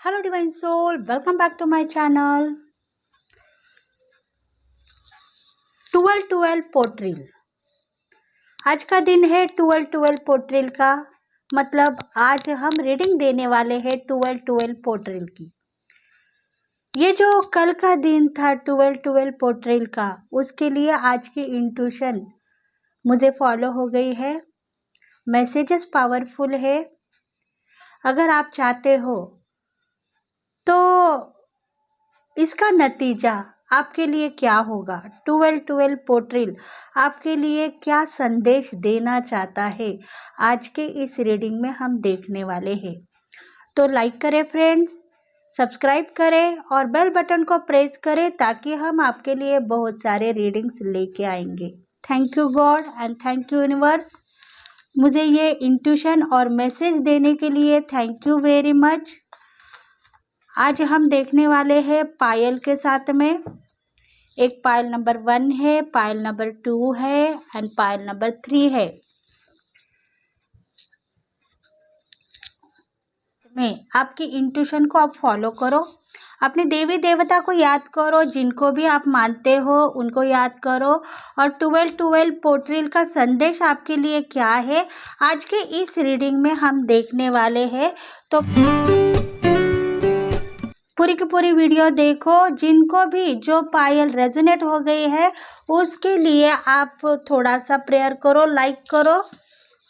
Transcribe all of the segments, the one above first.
Hello Divine Soul, welcome back to my channel. 12-12 portrayal. आज का दिन है 12-12 पोर्ट्रेल का। मतलब आज हम रीडिंग देने वाले हैं 12-12 पोर्ट्रेल की। ये जो कल का दिन था 12-12 पोर्ट्रेल का, उसके लिए आज की इंट्यूशन मुझे फॉलो हो गई है। मैसेजेस पावरफुल है। अगर आप चाहते हो तो इसका नतीजा आपके लिए क्या होगा, 12-12 पोर्ट्रेल आपके लिए क्या संदेश देना चाहता है, आज के इस रीडिंग में हम देखने वाले हैं। तो लाइक करें फ्रेंड्स, सब्सक्राइब करें और बेल बटन को प्रेस करें ताकि हम आपके लिए बहुत सारे रीडिंग्स लेके आएंगे। Thank you God and thank you universe, मुझे ये इंट्यूशन और मैसेज देने के लिए थैंक यू वेरी मच। आज हम देखने वाले हैं पायल के साथ में। एक पायल नंबर 1 है, पायल नंबर 2 है एंड पायल नंबर 3 है। में आपकी इंट्यूशन को आप फॉलो करो, अपने देवी देवता को याद करो, जिनको भी आप मानते हो उनको याद करो। और 12-12 पोर्ट्रेल का संदेश आपके लिए क्या है, आज के इस रीडिंग में हम देखने वाले हैं। तो पूरी की पूरी वीडियो देखो। जिनको भी जो पायल रेजोनेट हो गई है उसके लिए आप थोड़ा सा प्रेयर करो, लाइक करो।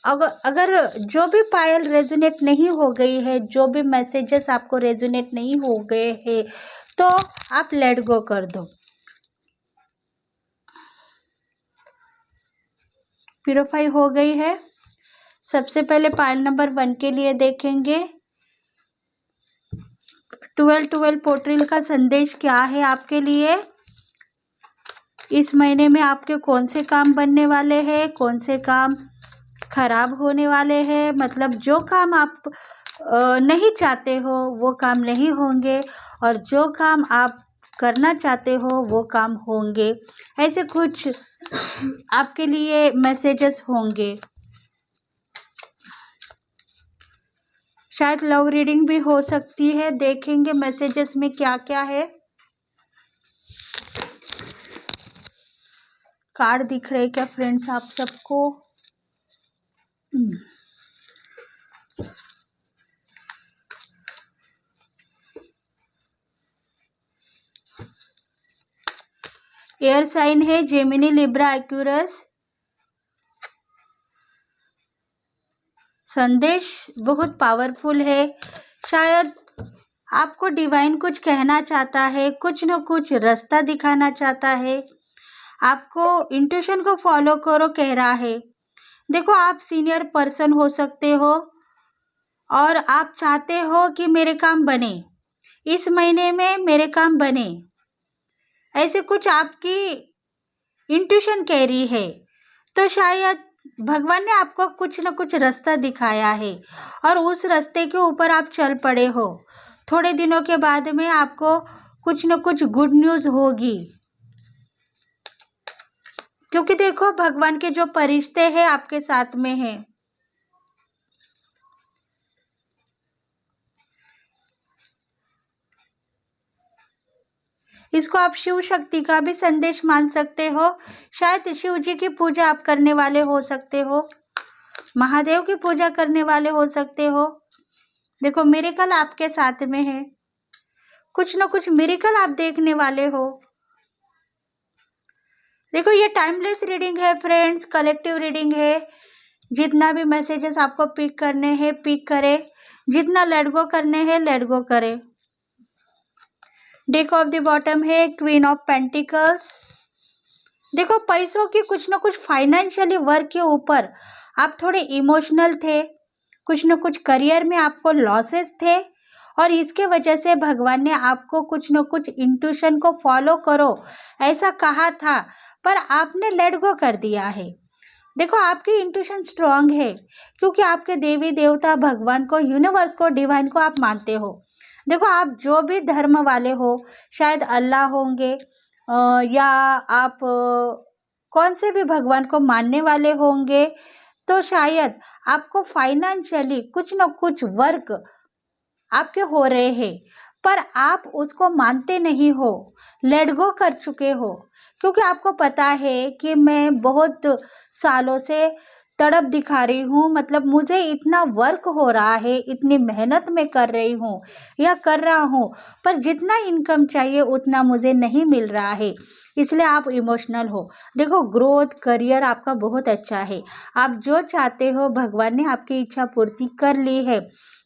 अगर जो भी पायल रेजोनेट नहीं हो गई है, जो भी मैसेजेस आपको रेजोनेट नहीं हो गए हैं, तो आप लेट गो कर दो। प्यूरिफाई हो गई है। सबसे पहले पायल नंबर 1 के लिए देखेंगे 12-12 पोर्ट्रेल का संदेश क्या है आपके लिए। इस महीने में आपके कौन से काम बनने वाले हैं, कौन से काम खराब होने वाले हैं। मतलब जो काम आप नहीं चाहते हो वो काम नहीं होंगे, और जो काम आप करना चाहते हो वो काम होंगे। ऐसे कुछ आपके लिए मैसेजेस होंगे। शायद लव रीडिंग भी हो सकती है। देखेंगे मैसेजेस में क्या क्या है। कार्ड दिख रहे क्या फ्रेंड्स आप सबको? एयर साइन है जेमिनी, लिब्रा, एक्यूरस। संदेश बहुत पावरफुल है। शायद आपको डिवाइन कुछ कहना चाहता है, कुछ न कुछ रास्ता दिखाना चाहता है। आपको इंट्यूशन को फॉलो करो कह रहा है। देखो, आप सीनियर पर्सन हो सकते हो और आप चाहते हो कि मेरे काम बने, इस महीने में मेरे काम बने। ऐसे कुछ आपकी इंट्यूशन कह रही है। तो शायद भगवान ने आपको कुछ न कुछ रास्ता दिखाया है और उस रास्ते के ऊपर आप चल पड़े हो। थोड़े दिनों के बाद में आपको कुछ न कुछ गुड न्यूज़ होगी, क्योंकि देखो भगवान के जो फरिश्ते हैं आपके साथ में हैं। इसको आप शिव शक्ति का भी संदेश मान सकते हो। शायद शिव जी की पूजा आप करने वाले हो सकते हो, महादेव की पूजा करने वाले हो सकते हो। देखो, मिरेकल आपके साथ में है, कुछ न कुछ मिरेकल आप देखने वाले हो। देखो, ये टाइमलेस रीडिंग है फ्रेंड्स, कलेक्टिव रीडिंग है। जितना भी मैसेजेस आपको पिक करने हैं पिक करें, जितना लेट गो करने हैं लेट गो करें। डेक ऑफ द बॉटम है क्वीन ऑफ पेंटिकल्स। देखो, पैसों की कुछ न कुछ फाइनेंशियली वर्क के ऊपर आप थोड़े इमोशनल थे, कुछ न कुछ करियर में आपको लॉसेस थे, और इसके वजह से भगवान ने आपको कुछ न कुछ इंट्यूशन को फॉलो करो ऐसा कहा था, पर आपने लेट गो कर दिया है। देखो, आपकी इंट्यूशन स्ट्रांग है क्योंकि आपके देवी देवता भगवान को, यूनिवर्स को, डिवाइन को आप मानते हो। देखो, आप जो भी धर्म वाले हो, शायद अल्लाह होंगे या आप कौन से भी भगवान को मानने वाले होंगे, तो शायद आपको फाइनेंशियली कुछ न कुछ वर्क आपके हो रहे हैं, पर आप उसको मानते नहीं हो, लेट गो कर चुके हो, क्योंकि आपको पता है कि मैं बहुत सालों से तड़प दिखा रही हूँ, मतलब मुझे इतना वर्क हो रहा है, इतनी मेहनत मैं कर रही हूँ या कर रहा हूँ, पर जितना इनकम चाहिए उतना मुझे नहीं मिल रहा है, इसलिए आप इमोशनल हो। देखो, ग्रोथ करियर आपका बहुत अच्छा है, आप जो चाहते हो भगवान ने आपकी इच्छा पूर्ति कर ली है,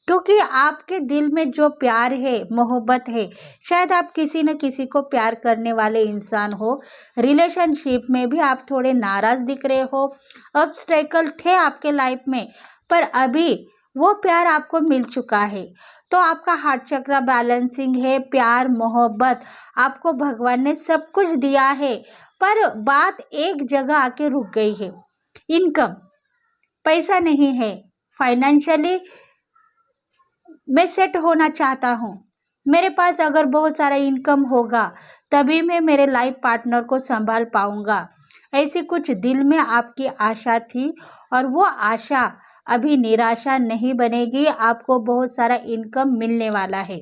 क्योंकि आपके दिल में जो प्यार है, मोहब्बत है, शायद आप किसी न किसी को प्यार करने वाले इंसान हो। रिलेशनशिप में भी आप थोड़े नाराज दिख रहे हो, ऑब्स्टेकल थे आपके लाइफ में, पर अभी वो प्यार आपको मिल चुका है, तो आपका हार्ट चक्र बैलेंसिंग है, प्यार मोहब्बत आपको भगवान ने सब कुछ दिया है, पर बात एक जगह आके रुक गई है। इनकम, पैसा नहीं है, फाइनेंशियली मैं सेट होना चाहता हूँ, मेरे पास अगर बहुत सारा इनकम होगा तभी मैं मेरे लाइफ पार्टनर को संभाल पाऊंगा, ऐसी कुछ दिल में आपकी आशा थी, और वो आशा अभी निराशा नहीं बनेगी, आपको बहुत सारा इनकम मिलने वाला है।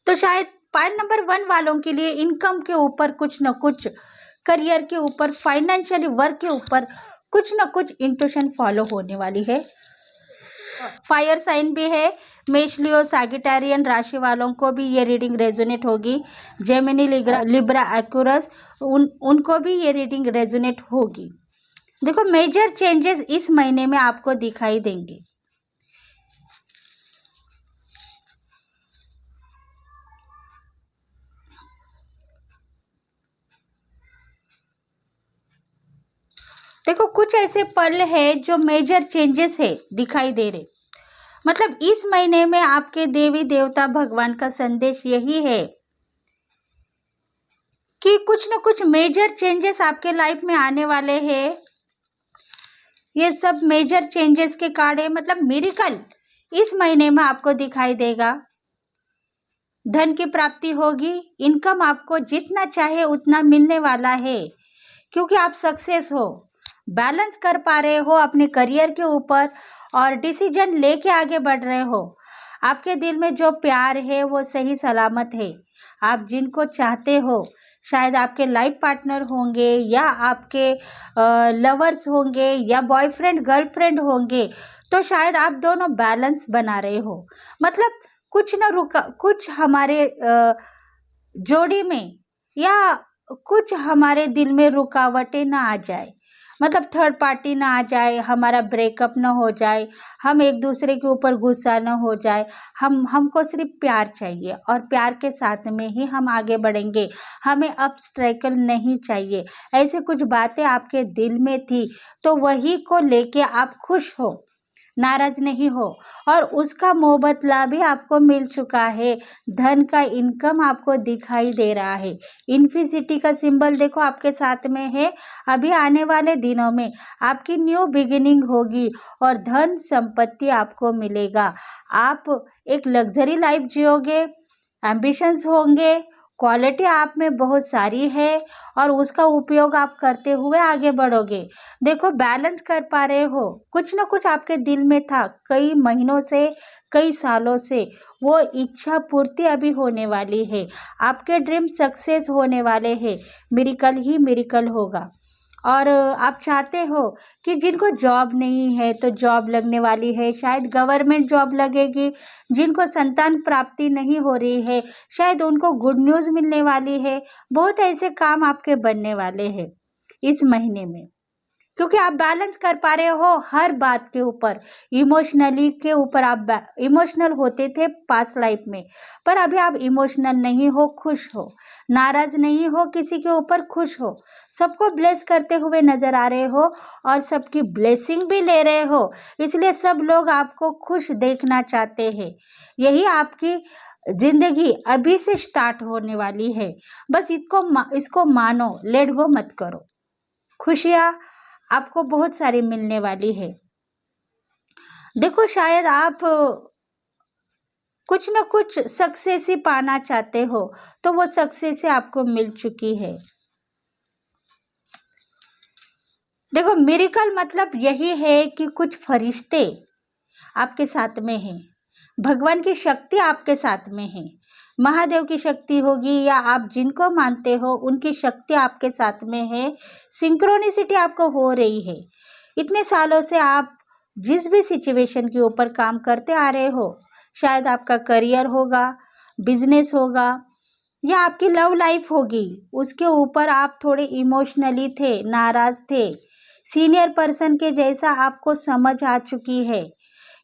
तो शायद पाइल नंबर 1 वालों के लिए इनकम के ऊपर कुछ न कुछ, करियर के ऊपर, फाइनेंशियली वर्क के ऊपर कुछ न कुछ इंट्यूशन फॉलो होने वाली है। फायर साइन भी है, मेष लियो सैगिटेरियन राशि वालों को भी ये रीडिंग रेजोनेट होगी। जेमिनी लिब्रा एक्यूरस, उनको भी ये रीडिंग रेजोनेट होगी। देखो, मेजर चेंजेस इस महीने में आपको दिखाई देंगे। देखो, कुछ ऐसे पल है जो मेजर चेंजेस है दिखाई दे रहे, मतलब इस महीने में आपके देवी देवता भगवान का संदेश यही है कि कुछ न कुछ मेजर चेंजेस आपके लाइफ में आने वाले हैं। ये सब मेजर चेंजेस के कार्ड है, मतलब मिरेकल इस महीने में आपको दिखाई देगा। धन की प्राप्ति होगी, इनकम आपको जितना चाहे उतना मिलने वाला है, क्योंकि आप सक्सेस हो, बैलेंस कर पा रहे हो अपने करियर के ऊपर और डिसीजन लेके आगे बढ़ रहे हो। आपके दिल में जो प्यार है वो सही सलामत है। आप जिनको चाहते हो, शायद आपके लाइफ पार्टनर होंगे या आपके लवर्स होंगे या बॉयफ्रेंड गर्लफ्रेंड होंगे, तो शायद आप दोनों बैलेंस बना रहे हो, मतलब कुछ ना रुका, कुछ हमारे जोड़ी में या कुछ हमारे दिल में रुकावटें ना आ जाए, मतलब थर्ड पार्टी ना आ जाए, हमारा ब्रेकअप ना हो जाए, हम एक दूसरे के ऊपर गुस्सा ना हो जाए। हमको सिर्फ प्यार चाहिए और प्यार के साथ में ही हम आगे बढ़ेंगे, हमें ऑब्स्टेकल नहीं चाहिए। ऐसे कुछ बातें आपके दिल में थी, तो वही को लेके आप खुश हो, नाराज नहीं हो, और उसका मुबदला भी आपको मिल चुका है। धन का इनकम आपको दिखाई दे रहा है। इन्फिनिटी का सिंबल देखो आपके साथ में है। अभी आने वाले दिनों में आपकी न्यू बिगिनिंग होगी और धन संपत्ति आपको मिलेगा। आप एक लग्जरी लाइफ जियोगे, एम्बिशंस होंगे, क्वालिटी आप में बहुत सारी है और उसका उपयोग आप करते हुए आगे बढ़ोगे। देखो, बैलेंस कर पा रहे हो, कुछ ना कुछ आपके दिल में था कई महीनों से, कई सालों से, वो इच्छा पूर्ति अभी होने वाली है। आपके ड्रीम सक्सेस होने वाले हैं, मिरेकल ही मिरेकल होगा। और आप चाहते हो कि जिनको जॉब नहीं है तो जॉब लगने वाली है, शायद गवर्नमेंट जॉब लगेगी। जिनको संतान प्राप्ति नहीं हो रही है, शायद उनको गुड न्यूज़ मिलने वाली है। बहुत ऐसे काम आपके बनने वाले हैं इस महीने में, क्योंकि आप बैलेंस कर पा रहे हो हर बात के ऊपर। इमोशनली के ऊपर आप इमोशनल होते थे पास्ट लाइफ में, पर अभी आप इमोशनल नहीं हो, खुश हो, नाराज नहीं हो, किसी के ऊपर खुश हो, सबको ब्लेस करते हुए नजर आ रहे हो और सबकी ब्लेसिंग भी ले रहे हो, इसलिए सब लोग आपको खुश देखना चाहते हैं। यही आपकी जिंदगी अभी से स्टार्ट होने वाली है। बस इसको मानो, लेट गो मत करो। खुशियाँ आपको बहुत सारी मिलने वाली है। देखो, शायद आप कुछ ना कुछ सक्सेस ही पाना चाहते हो, तो वो सक्सेस आपको मिल चुकी है। देखो, मिरेकल मतलब यही है कि कुछ फरिश्ते आपके साथ में हैं, भगवान की शक्ति आपके साथ में है। महादेव की शक्ति होगी या आप जिनको मानते हो उनकी शक्ति आपके साथ में है। सिंक्रोनिसिटी आपको हो रही है। इतने सालों से आप जिस भी सिचुएशन के ऊपर काम करते आ रहे हो, शायद आपका करियर होगा, बिजनेस होगा या आपकी लव लाइफ होगी, उसके ऊपर आप थोड़े इमोशनली थे, नाराज थे। सीनियर पर्सन के जैसा आपको समझ आ चुकी है,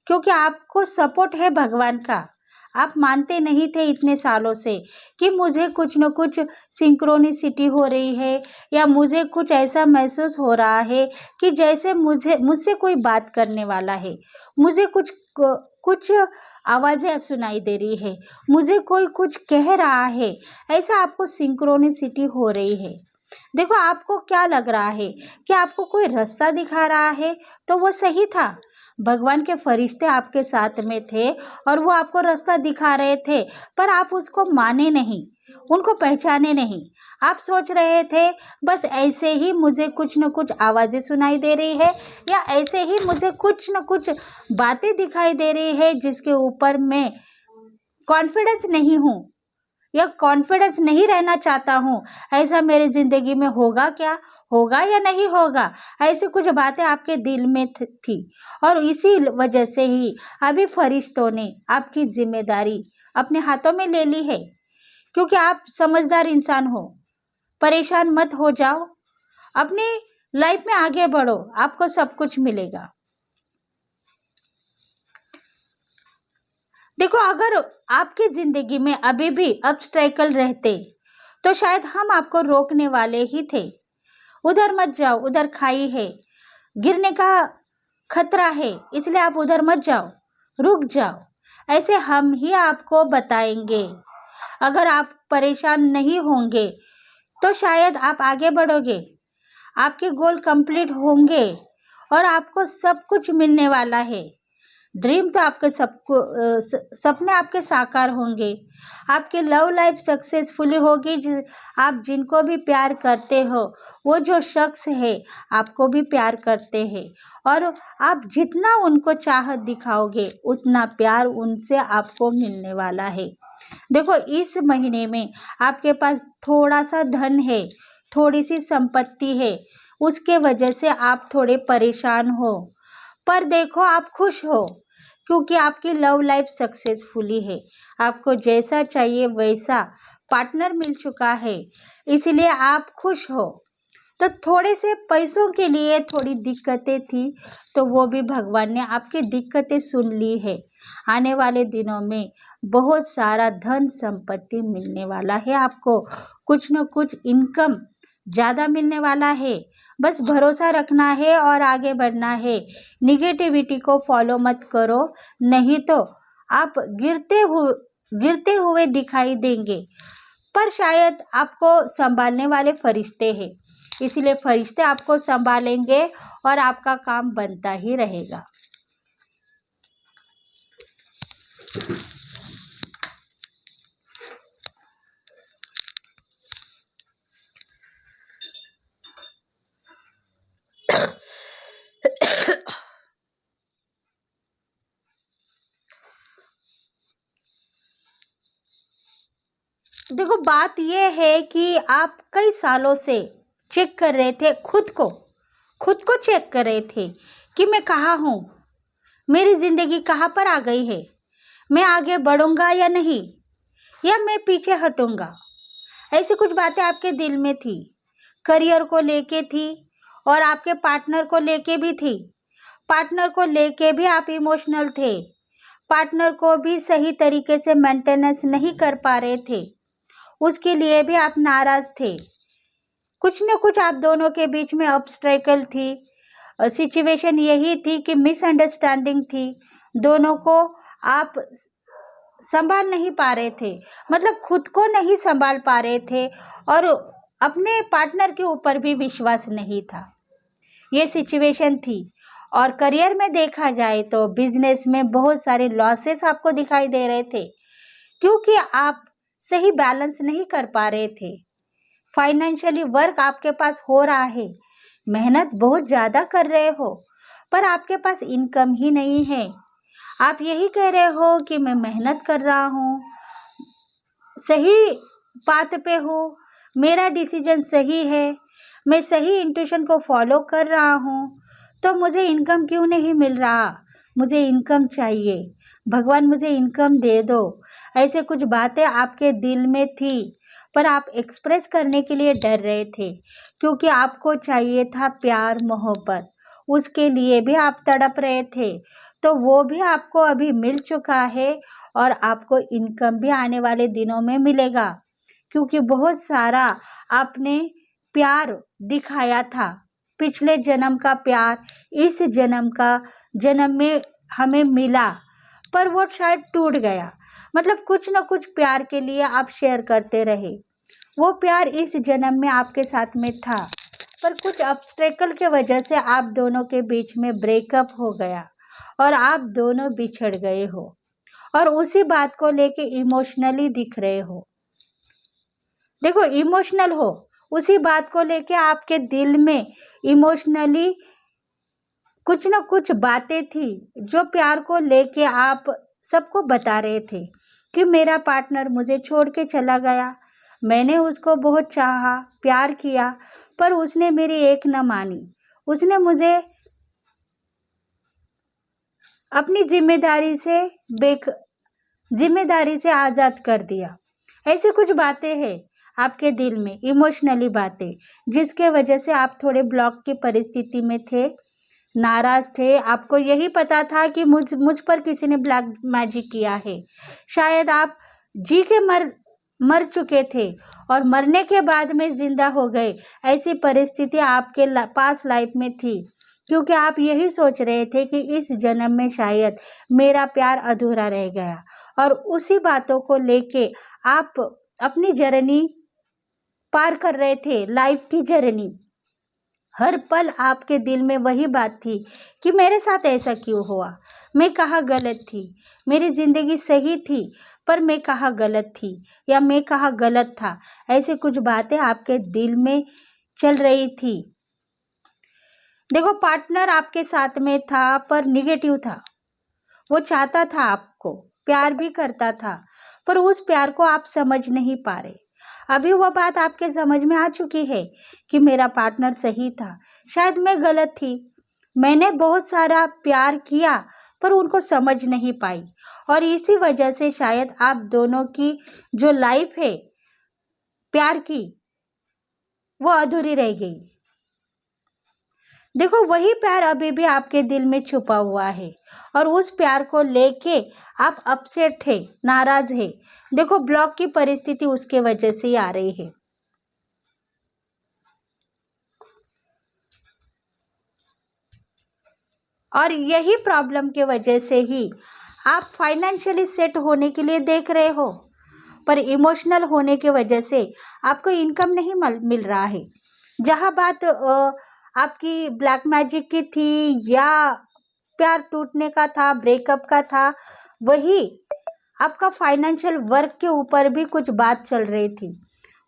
क्योंकि आपको सपोर्ट है भगवान का। आप मानते नहीं थे इतने सालों से कि मुझे कुछ न कुछ सिंक्रोनिसिटी हो रही है या मुझे कुछ ऐसा महसूस हो रहा है कि जैसे मुझसे कोई बात करने वाला है, मुझे कुछ आवाज़ें सुनाई दे रही है, मुझे कोई कुछ कह रहा है, ऐसा आपको सिंक्रोनिसिटी हो रही है। देखो, आपको क्या लग रहा है कि आपको कोई रास्ता दिखा रहा है, तो वो सही था। भगवान के फरिश्ते आपके साथ में थे और वो आपको रास्ता दिखा रहे थे, पर आप उसको माने नहीं, उनको पहचाने नहीं। आप सोच रहे थे बस ऐसे ही मुझे कुछ न कुछ आवाज़ें सुनाई दे रही है या ऐसे ही मुझे कुछ न कुछ बातें दिखाई दे रही है जिसके ऊपर मैं कॉन्फिडेंस नहीं हूँ या कॉन्फिडेंस नहीं रहना चाहता हूँ। ऐसा मेरी ज़िंदगी में होगा क्या? होगा या नहीं होगा? ऐसी कुछ बातें आपके दिल में थी और इसी वजह से ही अभी फरिश्तों ने आपकी जिम्मेदारी अपने हाथों में ले ली है, क्योंकि आप समझदार इंसान हो। परेशान मत हो जाओ, अपनी लाइफ में आगे बढ़ो, आपको सब कुछ मिलेगा। देखो, अगर आपकी जिंदगी में अभी भी ऑब्स्टेकल रहते तो शायद हम आपको रोकने वाले ही थे। उधर मत जाओ, उधर खाई है, गिरने का खतरा है, इसलिए आप उधर मत जाओ, रुक जाओ, ऐसे हम ही आपको बताएंगे। अगर आप परेशान नहीं होंगे तो शायद आप आगे बढ़ोगे, आपके गोल कंप्लीट होंगे और आपको सब कुछ मिलने वाला है। ड्रीम तो आपके सपने आपके साकार होंगे, आपकी लव लाइफ सक्सेसफुली होगी। आप जिनको भी प्यार करते हो वो जो शख्स है आपको भी प्यार करते हैं और आप जितना उनको चाहत दिखाओगे उतना प्यार उनसे आपको मिलने वाला है। देखो, इस महीने में आपके पास थोड़ा सा धन है, थोड़ी सी संपत्ति है, उसके वजह से आप थोड़े परेशान हो, पर देखो आप खुश हो क्योंकि आपकी लव लाइफ सक्सेसफुली है। आपको जैसा चाहिए वैसा पार्टनर मिल चुका है, इसलिए आप खुश हो। तो थोड़े से पैसों के लिए थोड़ी दिक्कतें थी, तो वो भी भगवान ने आपकी दिक्कतें सुन ली है। आने वाले दिनों में बहुत सारा धन संपत्ति मिलने वाला है, आपको कुछ न कुछ इनकम ज़्यादा मिलने वाला है। बस भरोसा रखना है और आगे बढ़ना है। निगेटिविटी को फॉलो मत करो, नहीं तो आप गिरते हुए दिखाई देंगे। पर शायद आपको संभालने वाले फरिश्ते हैं, इसलिए फरिश्ते आपको संभालेंगे और आपका काम बनता ही रहेगा। देखो, बात यह है कि आप कई सालों से चेक कर रहे थे खुद को चेक कर रहे थे कि मैं कहाँ हूँ, मेरी ज़िंदगी कहाँ पर आ गई है, मैं आगे बढ़ूँगा या नहीं, या मैं पीछे हटूँगा। ऐसी कुछ बातें आपके दिल में थी, करियर को लेके थी और आपके पार्टनर को लेके भी थी। पार्टनर को लेके भी आप इमोशनल थे, पार्टनर को भी सही तरीके से मेंटेनेंस नहीं कर पा रहे थे, उसके लिए भी आप नाराज थे। कुछ न कुछ आप दोनों के बीच में ऑब्स्टेकल थी। सिचुएशन यही थी कि मिसअंडरस्टैंडिंग थी, दोनों को आप संभाल नहीं पा रहे थे, मतलब खुद को नहीं संभाल पा रहे थे और अपने पार्टनर के ऊपर भी विश्वास नहीं था। ये सिचुएशन थी। और करियर में देखा जाए तो बिजनेस में बहुत सारे लॉसेस आपको दिखाई दे रहे थे, क्योंकि आप सही बैलेंस नहीं कर पा रहे थे। फाइनेंशियली वर्क आपके पास हो रहा है, मेहनत बहुत ज़्यादा कर रहे हो, पर आपके पास इनकम ही नहीं है। आप यही कह रहे हो कि मैं मेहनत कर रहा हूँ, सही पाथ पे हूँ, मेरा डिसीजन सही है, मैं सही इंट्यूशन को फॉलो कर रहा हूँ, तो मुझे इनकम क्यों नहीं मिल रहा? मुझे इनकम चाहिए, भगवान मुझे इनकम दे दो। ऐसे कुछ बातें आपके दिल में थी, पर आप एक्सप्रेस करने के लिए डर रहे थे, क्योंकि आपको चाहिए था प्यार मोहब्बत, उसके लिए भी आप तड़प रहे थे। तो वो भी आपको अभी मिल चुका है, और आपको इनकम भी आने वाले दिनों में मिलेगा, क्योंकि बहुत सारा आपने प्यार दिखाया था। पिछले जन्म का प्यार इस जन्म में हमें मिला, पर वो शायद टूट गया। मतलब कुछ ना कुछ प्यार के लिए आप शेयर करते रहे, वो प्यार इस जन्म में आपके साथ में था, पर कुछ ऑब्स्टेकल के वजह से आप दोनों के बीच में ब्रेकअप हो गया और आप दोनों बिछड़ गए हो, और उसी बात को लेके इमोशनली दिख रहे हो। देखो, इमोशनल हो, उसी बात को लेके आपके दिल में इमोशनली कुछ ना कुछ बातें थी, जो प्यार को लेके आप सबको बता रहे थे कि मेरा पार्टनर मुझे छोड़ के चला गया, मैंने उसको बहुत चाहा, प्यार किया, पर उसने मेरी एक न मानी, उसने मुझे अपनी जिम्मेदारी से आज़ाद कर दिया। ऐसी कुछ बातें हैं आपके दिल में, इमोशनली बातें, जिसके वजह से आप थोड़े ब्लॉक की परिस्थिति में थे, नाराज थे। आपको यही पता था कि मुझ पर किसी ने ब्लैक मैजिक किया है। शायद आप जी के मर चुके थे और मरने के बाद में जिंदा हो गए, ऐसी परिस्थिति आपके पास लाइफ में थी, क्योंकि आप यही सोच रहे थे कि इस जन्म में शायद मेरा प्यार अधूरा रह गया, और उसी बातों को लेके आप अपनी जर्नी पार कर रहे थे, लाइफ की जर्नी। हर पल आपके दिल में वही बात थी कि मेरे साथ ऐसा क्यों हुआ, मैं कहाँ गलत थी, मेरी जिंदगी सही थी पर मैं कहाँ गलत थी, या मैं कहाँ गलत था। ऐसे कुछ बातें आपके दिल में चल रही थी। देखो, पार्टनर आपके साथ में था पर निगेटिव था, वो चाहता था आपको, प्यार भी करता था, पर उस प्यार को आप समझ नहीं पा रहे। अभी वो बात आपके समझ में आ चुकी है कि मेरा पार्टनर सही था, शायद मैं गलत थी, मैंने बहुत सारा प्यार किया पर उनको समझ नहीं पाई, और इसी वजह से शायद आप दोनों की जो लाइफ है प्यार की, वो अधूरी रह गई। देखो, वही प्यार अभी भी आपके दिल में छुपा हुआ है, और उस प्यार को लेके आप अपसेट थे, नाराज है। देखो, ब्लॉक की परिस्थिति उसके वजह से ही आ रही है। और यही प्रॉब्लम के वजह से ही आप फाइनेंशियली सेट होने के लिए देख रहे हो, पर इमोशनल होने के वजह से आपको इनकम नहीं मिल रहा है। जहाँ बात आपकी ब्लैक मैजिक की थी या प्यार टूटने का था, ब्रेकअप का था, वही आपका फाइनेंशियल वर्क के ऊपर भी कुछ बात चल रही थी।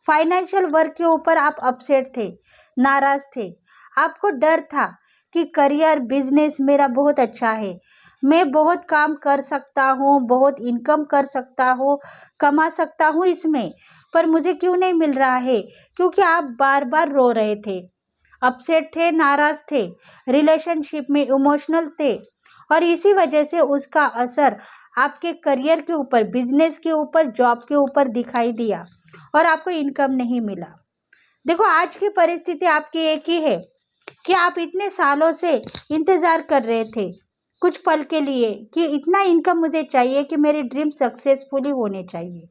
फाइनेंशियल वर्क के ऊपर आप अपसेट थे, नाराज थे। आपको डर था कि करियर बिजनेस मेरा बहुत अच्छा है, मैं बहुत काम कर सकता हूँ, बहुत इनकम कर सकता हूँ, कमा सकता हूँ इसमें, पर मुझे क्यों नहीं मिल रहा है? क्योंकि आप बार बार रो रहे थे, अपसेट थे, नाराज थे, रिलेशनशिप में इमोशनल थे, और इसी वजह से उसका असर आपके करियर के ऊपर, बिजनेस के ऊपर, जॉब के ऊपर दिखाई दिया, और आपको इनकम नहीं मिला। देखो, आज की परिस्थिति आपकी एक ही है कि आप इतने सालों से इंतजार कर रहे थे कुछ पल के लिए कि इतना इनकम मुझे चाहिए कि मेरे ड्रीम सक्सेसफुली होने चाहिए,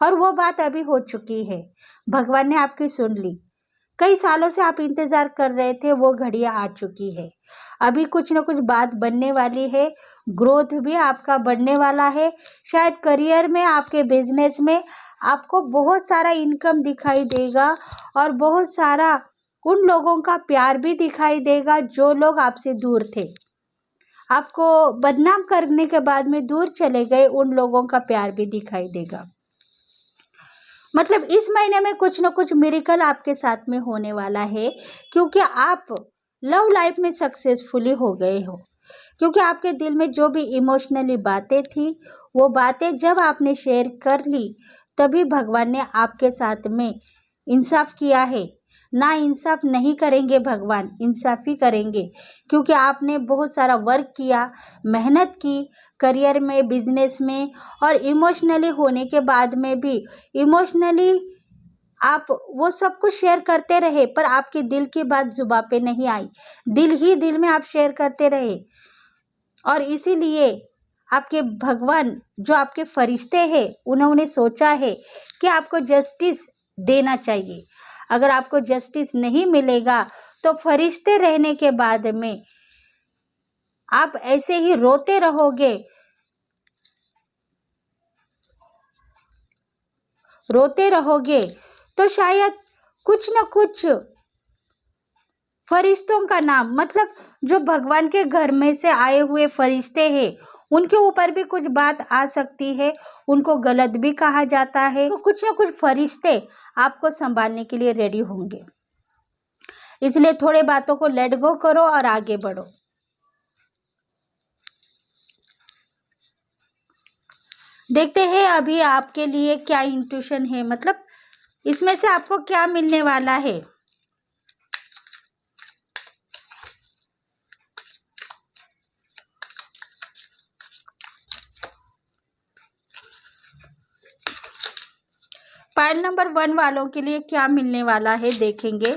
और वो बात अभी हो चुकी है। भगवान ने आपकी सुन ली। कई सालों से आप इंतजार कर रहे थे, वो घड़ियां आ चुकी है। अभी कुछ ना कुछ बात बनने वाली है, ग्रोथ भी आपका बढ़ने वाला है। शायद करियर में, आपके बिजनेस में आपको बहुत सारा इनकम दिखाई देगा, और बहुत सारा उन लोगों का प्यार भी दिखाई देगा जो लोग आपसे दूर थे, आपको बदनाम करने के बाद में दूर चले गए, उन लोगों का प्यार भी दिखाई देगा। मतलब इस महीने में कुछ ना कुछ मिरेकल आपके साथ में होने वाला है, क्योंकि आप लव लाइफ में सक्सेसफुली हो गए हो, क्योंकि आपके दिल में जो भी इमोशनली बातें थी, वो बातें जब आपने शेयर कर ली, तभी भगवान ने आपके साथ में इंसाफ किया है। ना इंसाफ नहीं करेंगे भगवान, इंसाफ ही करेंगे, क्योंकि आपने बहुत सारा वर्क किया, मेहनत की, करियर में, बिजनेस में, और इमोशनली होने के बाद में भी इमोशनली आप वो सब कुछ शेयर करते रहे, पर आपके दिल की बात जुबां पे नहीं आई। दिल ही दिल में आप शेयर करते रहे, और इसीलिए आपके भगवान, जो आपके फरिश्ते हैं, उन्होंने सोचा है कि आपको जस्टिस देना चाहिए। अगर आपको जस्टिस नहीं मिलेगा तो फरिश्ते रहने के बाद में आप ऐसे ही रोते रहोगे, रोते रहोगे, तो शायद कुछ न कुछ फरिश्तों का नाम, मतलब जो भगवान के घर में से आए हुए फरिश्ते हैं, उनके ऊपर भी कुछ बात आ सकती है, उनको गलत भी कहा जाता है। तो कुछ न कुछ फरिश्ते आपको संभालने के लिए रेडी होंगे। इसलिए थोड़े बातों को लेट गो करो और आगे बढ़ो। देखते हैं अभी आपके लिए क्या इंट्यूशन है, मतलब इसमें से आपको क्या मिलने वाला है। पाइल नंबर 1 वालों के लिए क्या मिलने वाला है, देखेंगे।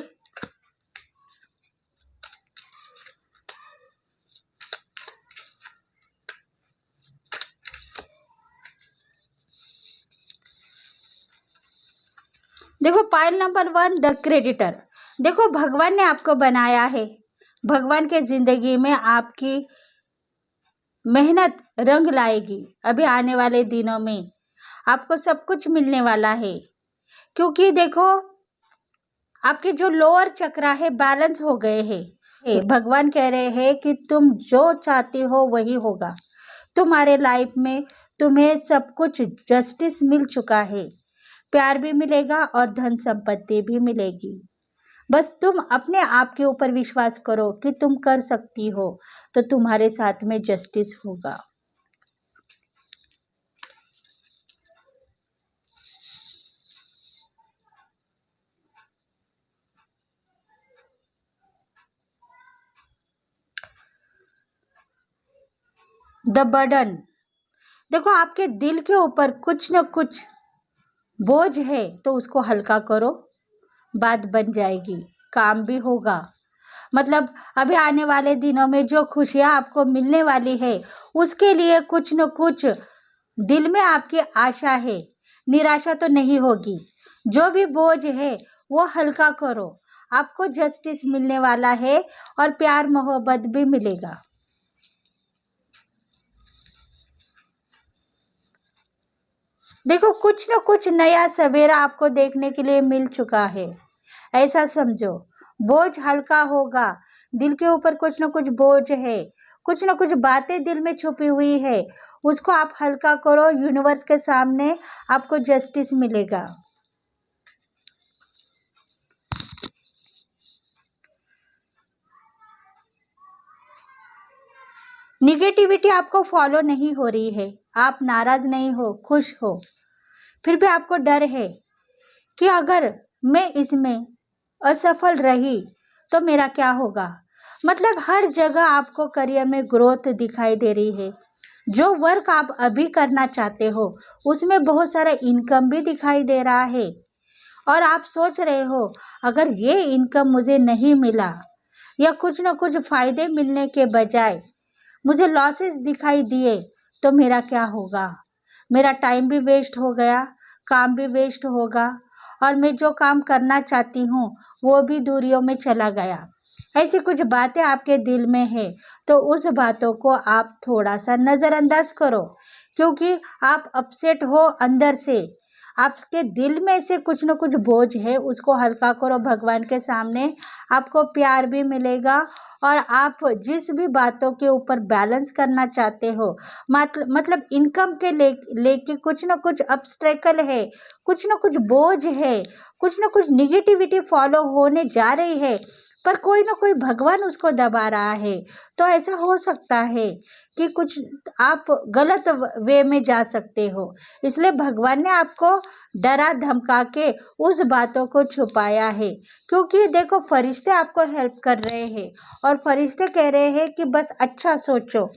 देखो, पाइल नंबर 1, द क्रेडिटर। देखो, भगवान ने आपको बनाया है, भगवान के जिंदगी में आपकी मेहनत रंग लाएगी। अभी आने वाले दिनों में आपको सब कुछ मिलने वाला है, क्योंकि देखो आपके जो लोअर चक्रा है बैलेंस हो गए हैं। भगवान कह रहे हैं कि तुम जो चाहती हो वही होगा तुम्हारे लाइफ में। तुम्हें सब कुछ जस्टिस मिल चुका है, प्यार भी मिलेगा और धन संपत्ति भी मिलेगी। बस तुम अपने आप के ऊपर विश्वास करो कि तुम कर सकती हो, तो तुम्हारे साथ में जस्टिस होगा। The burden. देखो, आपके दिल के ऊपर कुछ न कुछ बोझ है, तो उसको हल्का करो, बात बन जाएगी, काम भी होगा। मतलब अभी आने वाले दिनों में जो खुशियां आपको मिलने वाली है, उसके लिए कुछ न कुछ दिल में आपकी आशा है, निराशा तो नहीं होगी। जो भी बोझ है वो हल्का करो, आपको जस्टिस मिलने वाला है और प्यार मोहब्बत भी मिलेगा। देखो, कुछ न कुछ नया सवेरा आपको देखने के लिए मिल चुका है, ऐसा समझो। बोझ हल्का होगा, दिल के ऊपर कुछ न कुछ बोझ है, कुछ न कुछ बातें दिल में छुपी हुई है, उसको आप हल्का करो, यूनिवर्स के सामने आपको जस्टिस मिलेगा। निगेटिविटी आपको फॉलो नहीं हो रही है, आप नाराज नहीं हो, खुश हो, फिर भी आपको डर है कि अगर मैं इसमें असफल रही तो मेरा क्या होगा। मतलब हर जगह आपको करियर में ग्रोथ दिखाई दे रही है। जो वर्क आप अभी करना चाहते हो उसमें बहुत सारा इनकम भी दिखाई दे रहा है, और आप सोच रहे हो अगर ये इनकम मुझे नहीं मिला, या कुछ ना कुछ फायदे मिलने के बजाय मुझे लॉसेस दिखाई दिए, तो मेरा क्या होगा। मेरा टाइम भी वेस्ट हो गया, काम भी वेस्ट होगा, और मैं जो काम करना चाहती हूँ वो भी दूरियों में चला गया। ऐसी कुछ बातें आपके दिल में है, तो उस बातों को आप थोड़ा सा नज़रअंदाज करो, क्योंकि आप अपसेट हो अंदर से। आपके दिल में से कुछ न कुछ बोझ है, उसको हल्का करो भगवान के सामने, आपको प्यार भी मिलेगा। और आप जिस भी बातों के ऊपर बैलेंस करना चाहते हो, मतलब इनकम के लेके कुछ न कुछ ऑब्स्टेकल है, कुछ ना कुछ बोझ है, कुछ ना कुछ निगेटिविटी फॉलो होने जा रही है, पर कोई ना कोई भगवान उसको दबा रहा है। तो ऐसा हो सकता है कि कुछ आप गलत वे में जा सकते हो, इसलिए भगवान ने आपको डरा धमका के उस बातों को छुपाया है। क्योंकि देखो, फरिश्ते आपको हेल्प कर रहे हैं और फरिश्ते कह रहे हैं कि बस अच्छा सोचो,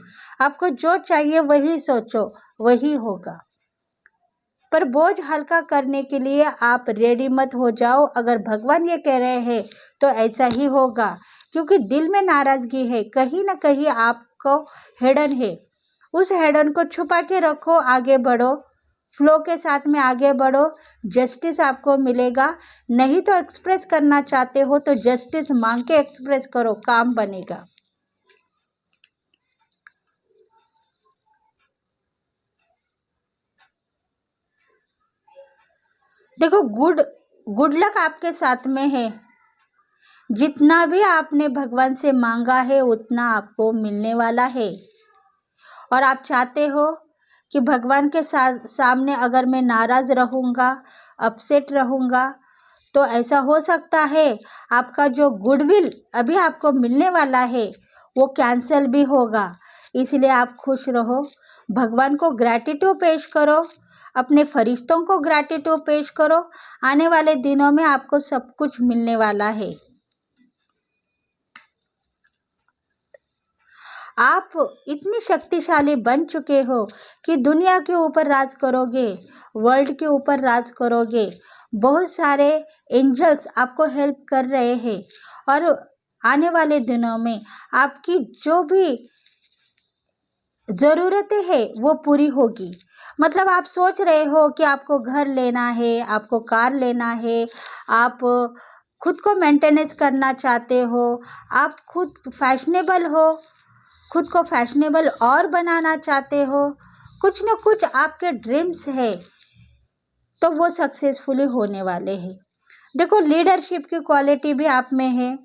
आपको जो चाहिए वही सोचो, वही होगा। पर बोझ हल्का करने के लिए आप रेडी मत हो जाओ। अगर भगवान ये कह रहे हैं तो ऐसा ही होगा, क्योंकि दिल में नाराजगी है, कहीं ना कहीं आपको हिडन है। उस हिडन को छुपा के रखो, आगे बढ़ो, फ्लो के साथ में आगे बढ़ो, जस्टिस आपको मिलेगा। नहीं तो एक्सप्रेस करना चाहते हो तो जस्टिस मांग के एक्सप्रेस करो, काम बनेगा। देखो, गुड लक आपके साथ में है। जितना भी आपने भगवान से मांगा है उतना आपको मिलने वाला है। और आप चाहते हो कि भगवान के सामने अगर मैं नाराज रहूँगा, अपसेट रहूँगा, तो ऐसा हो सकता है आपका जो गुडविल अभी आपको मिलने वाला है वो कैंसिल भी होगा। इसलिए आप खुश रहो, भगवान को ग्रैटिट्यूड पेश करो, अपने फरिश्तों को ग्रैटिट्यूड पेश करो। आने वाले दिनों में आपको सब कुछ मिलने वाला है। आप इतनी शक्तिशाली बन चुके हो कि दुनिया के ऊपर राज करोगे, वर्ल्ड के ऊपर राज करोगे। बहुत सारे एंजल्स आपको हेल्प कर रहे हैं और आने वाले दिनों में आपकी जो भी ज़रूरतें हैं वो पूरी होगी। मतलब आप सोच रहे हो कि आपको घर लेना है, आपको कार लेना है, आप खुद को मेंटेनेंस करना चाहते हो, आप खुद फैशनेबल हो, खुद को फैशनेबल और बनाना चाहते हो, कुछ न कुछ आपके ड्रीम्स है, तो वो सक्सेसफुली होने वाले हैं। देखो, लीडरशिप की क्वालिटी भी आप में है,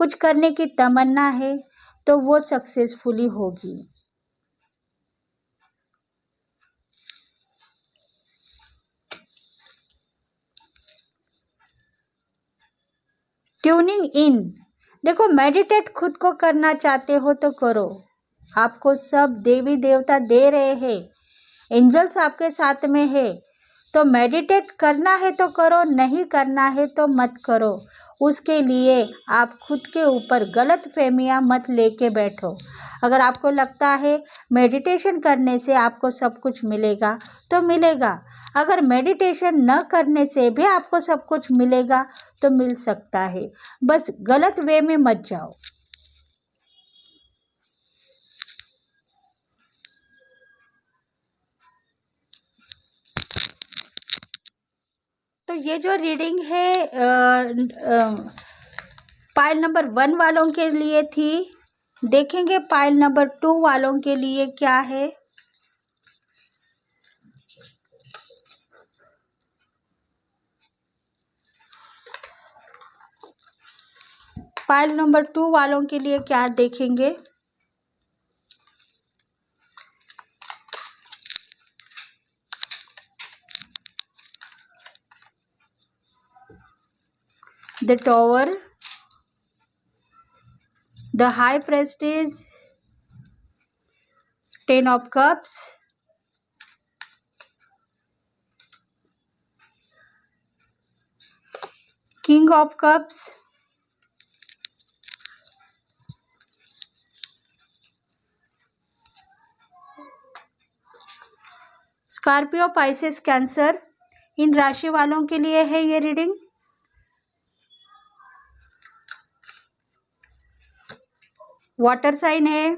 कुछ करने की तमन्ना है, तो वो सक्सेसफुली होगी। ट्यूनिंग इन, देखो, मेडिटेट खुद को करना चाहते हो तो करो, आपको सब देवी देवता दे रहे हैं, एंजल्स आपके साथ में है। तो मेडिटेट करना है तो करो, नहीं करना है तो मत करो। उसके लिए आप खुद के ऊपर गलत फहमियाँ मत लेके बैठो। अगर आपको लगता है मेडिटेशन करने से आपको सब कुछ मिलेगा तो मिलेगा, अगर मेडिटेशन न करने से भी आपको सब कुछ मिलेगा तो मिल सकता है। बस गलत वे में मत जाओ। तो ये जो रीडिंग है पाइल नंबर 1 वालों के लिए थी। देखेंगे पाइल नंबर 2 वालों के लिए क्या है। पाइल नंबर 2 वालों के लिए क्या देखेंगे। The tower, the high priestess, 10 of cups, king of cups, Scorpio, Pisces, cancer, इन राशि वालों के लिए है ये रीडिंग। वाटर साइन है,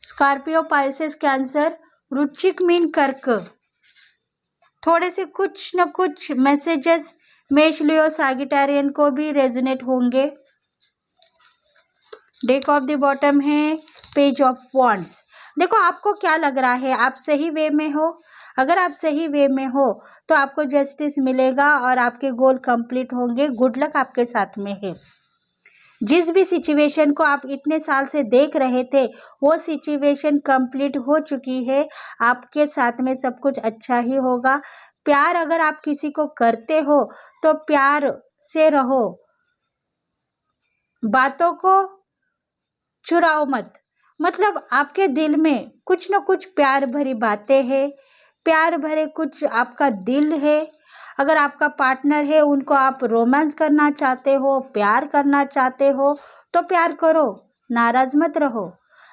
स्कॉर्पियो, पाइसेस, कैंसर, वृश्चिक, मीन, कर्क। थोड़े से कुछ न कुछ मैसेजेस मेष, लियो, सैजिटेरियन को भी रेजोनेट होंगे। डेक ऑफ द बॉटम है पेज ऑफ वॉन्ड्स। देखो, आपको क्या लग रहा है, आप सही वे में हो। अगर आप सही वे में हो तो आपको जस्टिस मिलेगा और आपके गोल कंप्लीट होंगे। गुड लक आपके साथ में है। जिस भी सिचुएशन को आप इतने साल से देख रहे थे वो सिचुएशन कंप्लीट हो चुकी है। आपके साथ में सब कुछ अच्छा ही होगा। प्यार अगर आप किसी को करते हो तो प्यार से रहो, बातों को चुराओ मत। मतलब आपके दिल में कुछ न कुछ प्यार भरी बातें हैं, प्यार भरे कुछ आपका दिल है। अगर आपका पार्टनर है, उनको आप रोमांस करना चाहते हो, प्यार करना चाहते हो तो प्यार करो, नाराज मत रहो।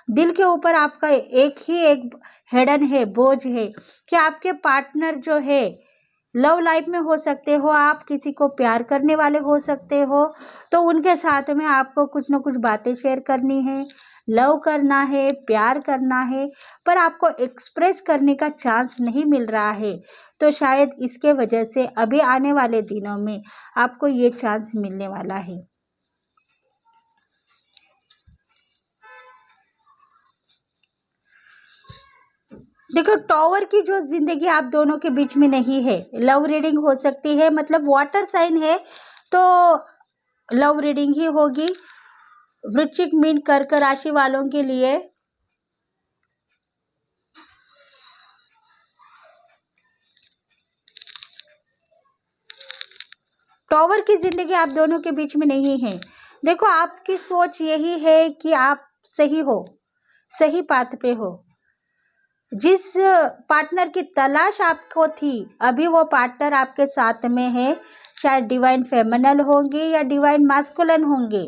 दिल के ऊपर आपका एक हेडन है, बोझ है कि आपके पार्टनर जो है लव लाइफ में हो सकते हो, आप किसी को प्यार करने वाले हो सकते हो, तो उनके साथ में आपको कुछ न कुछ बातें शेयर करनी है, लव करना है, प्यार करना है, पर आपको एक्सप्रेस करने का चांस नहीं मिल रहा है। तो शायद इसके वजह से अभी आने वाले दिनों में आपको ये चांस मिलने वाला है। देखो, टॉवर की जो जिंदगी आप दोनों के बीच में नहीं है, लव रीडिंग हो सकती है। मतलब वाटर साइन है तो लव रीडिंग ही होगी। वृश्चिक, मीन, कर्क राशि वालों के लिए टॉवर की जिंदगी आप दोनों के बीच में नहीं है। देखो, आपकी सोच यही है कि आप सही हो, सही पाथ पे हो। जिस पार्टनर की तलाश आपको थी, अभी वो पार्टनर आपके साथ में है। शायद डिवाइन फेमिनल होंगे या डिवाइन मास्कुलिन होंगे।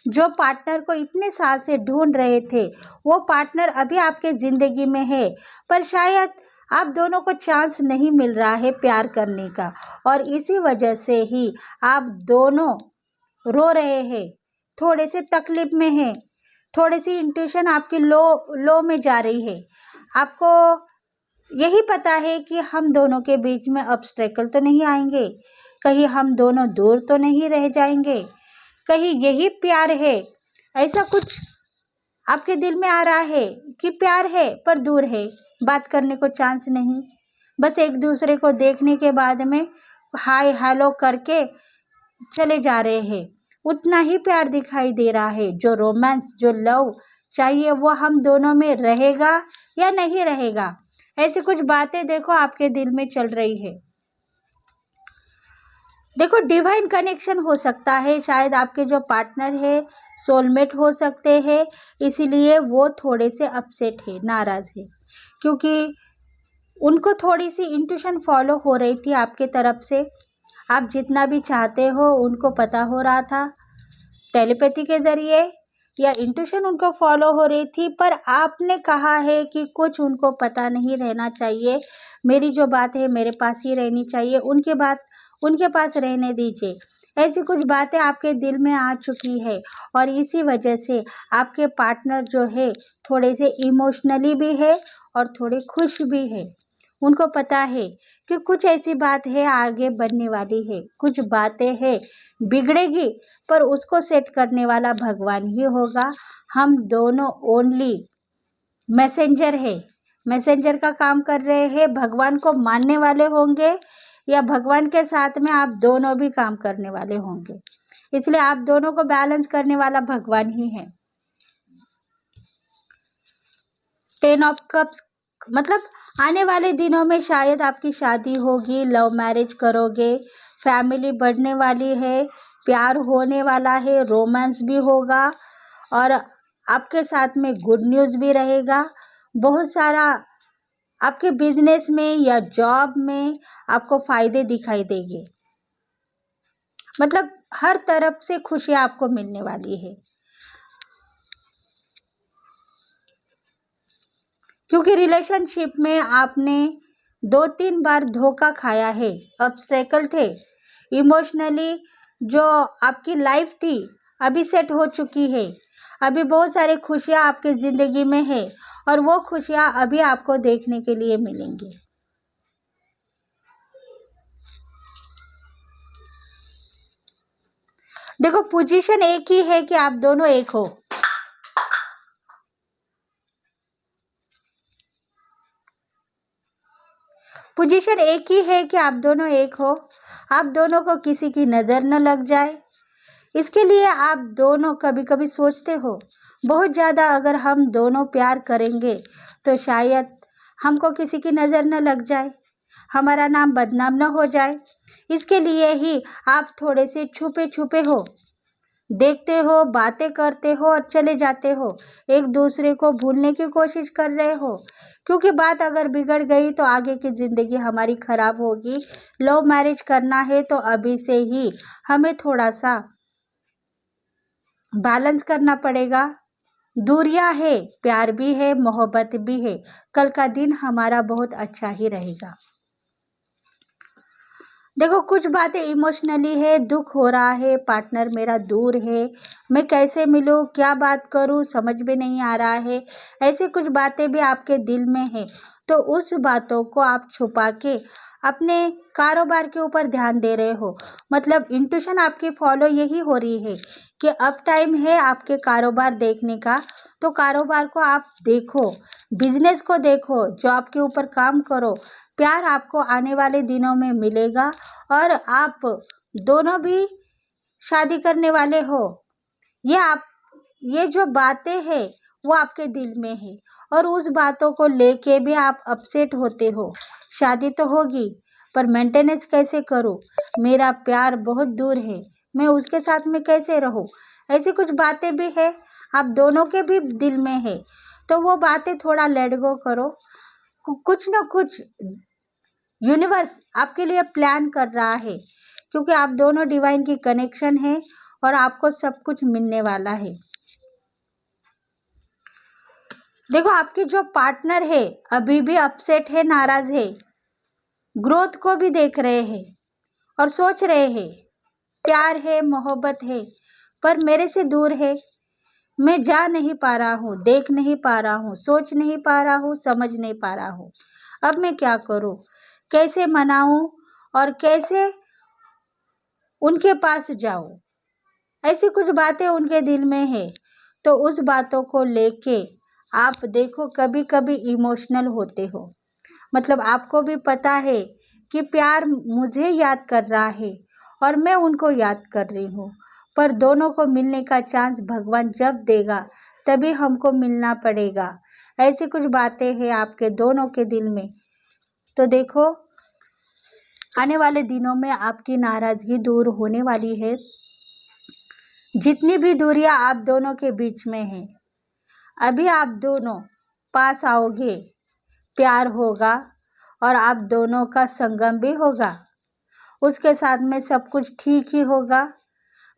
जो पार्टनर को इतने साल से ढूंढ रहे थे, वो पार्टनर अभी आपके ज़िंदगी में है, पर शायद आप दोनों को चांस नहीं मिल रहा है प्यार करने का, और इसी वजह से ही आप दोनों रो रहे हैं, थोड़े से तकलीफ में हैं, थोड़ी सी इंट्यूशन आपकी लो में जा रही है। आपको यही पता है कि हम दोनों के बीच में ऑब्स्टेकल तो नहीं आएंगे, कहीं हम दोनों दूर तो नहीं रह जाएंगे, कहीं यही प्यार है। ऐसा कुछ आपके दिल में आ रहा है कि प्यार है पर दूर है, बात करने को चांस नहीं, बस एक दूसरे को देखने के बाद में हाय हेलो करके चले जा रहे हैं। उतना ही प्यार दिखाई दे रहा है। जो रोमांस, जो लव चाहिए वो हम दोनों में रहेगा या नहीं रहेगा, ऐसी कुछ बातें देखो आपके दिल में चल रही है। देखो, डिवाइन कनेक्शन हो सकता है, शायद आपके जो पार्टनर है सोलमेट हो सकते हैं, इसीलिए वो थोड़े से अपसेट है, नाराज है, क्योंकि उनको थोड़ी सी इंट्यूशन फॉलो हो रही थी आपके तरफ से। आप जितना भी चाहते हो उनको पता हो रहा था, टेलीपैथी के जरिए या इंट्यूशन उनको फॉलो हो रही थी, पर आपने कहा है कि कुछ उनको पता नहीं रहना चाहिए, मेरी जो बात है मेरे पास ही रहनी चाहिए, उनकी बात उनके पास रहने दीजिए। ऐसी कुछ बातें आपके दिल में आ चुकी है, और इसी वजह से आपके पार्टनर जो है थोड़े से इमोशनली भी है और थोड़े खुश भी है। उनको पता है कि कुछ ऐसी बात है आगे बढ़ने वाली है, कुछ बातें हैं बिगड़ेगी, पर उसको सेट करने वाला भगवान ही होगा। हम दोनों ओनली मैसेंजर है, मैसेंजर का काम कर रहे हैं। भगवान को मानने वाले होंगे या भगवान के साथ में आप दोनों भी काम करने वाले होंगे, इसलिए आप दोनों को बैलेंस करने वाला भगवान ही है। 10 ऑफ कप्स, मतलब आने वाले दिनों में शायद आपकी शादी होगी, लव मैरिज करोगे, फैमिली बढ़ने वाली है, प्यार होने वाला है, रोमांस भी होगा, और आपके साथ में गुड न्यूज़ भी रहेगा। बहुत सारा आपके बिजनेस में या जॉब में आपको फायदे दिखाई देंगे। मतलब हर तरफ से खुशियाँ आपको मिलने वाली है, क्योंकि रिलेशनशिप में आपने 2-3 बार धोखा खाया है, ऑब्स्टेकल थे। इमोशनली जो आपकी लाइफ थी अभी सेट हो चुकी है, अभी बहुत सारी खुशियाँ आपकी ज़िंदगी में है, और वो खुशियाँ अभी आपको देखने के लिए मिलेंगी। देखो, पोजीशन एक ही है कि आप दोनों एक हो। पोजीशन एक ही है कि आप दोनों एक हो, आप दोनों को किसी की नज़र न लग जाए, इसके लिए आप दोनों कभी कभी सोचते हो, बहुत ज़्यादा अगर हम दोनों प्यार करेंगे तो शायद हमको किसी की नज़र न लग जाए, हमारा नाम बदनाम न हो जाए। इसके लिए ही आप थोड़े से छुपे छुपे हो, देखते हो, बातें करते हो और चले जाते हो, एक दूसरे को भूलने की कोशिश कर रहे हो, क्योंकि बात अगर बिगड़ गई तो आगे की ज़िंदगी हमारी खराब होगी। लव मैरिज करना है तो अभी से ही हमें थोड़ा सा बैलेंस करना पड़ेगा। दूरियां है, प्यार भी है, मोहब्बत भी है, कल का दिन हमारा बहुत अच्छा ही रहेगा। देखो, कुछ बातें इमोशनली है, दुख हो रहा है, पार्टनर मेरा दूर है, मैं कैसे मिलूं, क्या बात करूं, समझ में नहीं आ रहा है, ऐसे कुछ बातें भी आपके दिल में है। तो उस बातों को आप छुपा के अपने कारोबार के ऊपर ध्यान दे रहे हो। मतलब इंट्यूशन आपकी फॉलो यही हो रही है कि अब टाइम है आपके कारोबार देखने का, तो कारोबार को आप देखो, बिजनेस को देखो, जॉब के ऊपर काम करो। प्यार आपको आने वाले दिनों में मिलेगा और आप दोनों भी शादी करने वाले हो। ये जो बातें हैं वो आपके दिल में है और उस बातों को लेके भी आप अपसेट होते हो। शादी तो होगी पर मेंटेनेंस कैसे करूं, मेरा प्यार बहुत दूर है, मैं उसके साथ में कैसे रहूं, ऐसी कुछ बातें भी है, आप दोनों के भी दिल में है। तो वो बातें थोड़ा लेट गो करो। कुछ ना कुछ यूनिवर्स आपके लिए प्लान कर रहा है, क्योंकि आप दोनों डिवाइन की कनेक्शन है और आपको सब कुछ मिलने वाला है। देखो, आपके जो पार्टनर है अभी भी अपसेट है, नाराज है, ग्रोथ को भी देख रहे हैं और सोच रहे हैं प्यार है, मोहब्बत है, पर मेरे से दूर है, मैं जा नहीं पा रहा हूँ, देख नहीं पा रहा हूँ, सोच नहीं पा रहा हूँ, समझ नहीं पा रहा हूँ, अब मैं क्या करूँ, कैसे मनाऊं और कैसे उनके पास जाऊं, ऐसी कुछ बातें उनके दिल में है। तो उस बातों को लेके आप देखो, कभी कभी इमोशनल होते हो, मतलब आपको भी पता है कि प्यार मुझे याद कर रहा है और मैं उनको याद कर रही हूँ, पर दोनों को मिलने का चांस भगवान जब देगा तभी हमको मिलना पड़ेगा। ऐसी कुछ बातें हैं आपके दोनों के दिल में। तो देखो, आने वाले दिनों में आपकी नाराज़गी दूर होने वाली है। जितनी भी दूरियां आप दोनों के बीच में है, अभी आप दोनों पास आओगे, प्यार होगा और आप दोनों का संगम भी होगा, उसके साथ में सब कुछ ठीक ही होगा,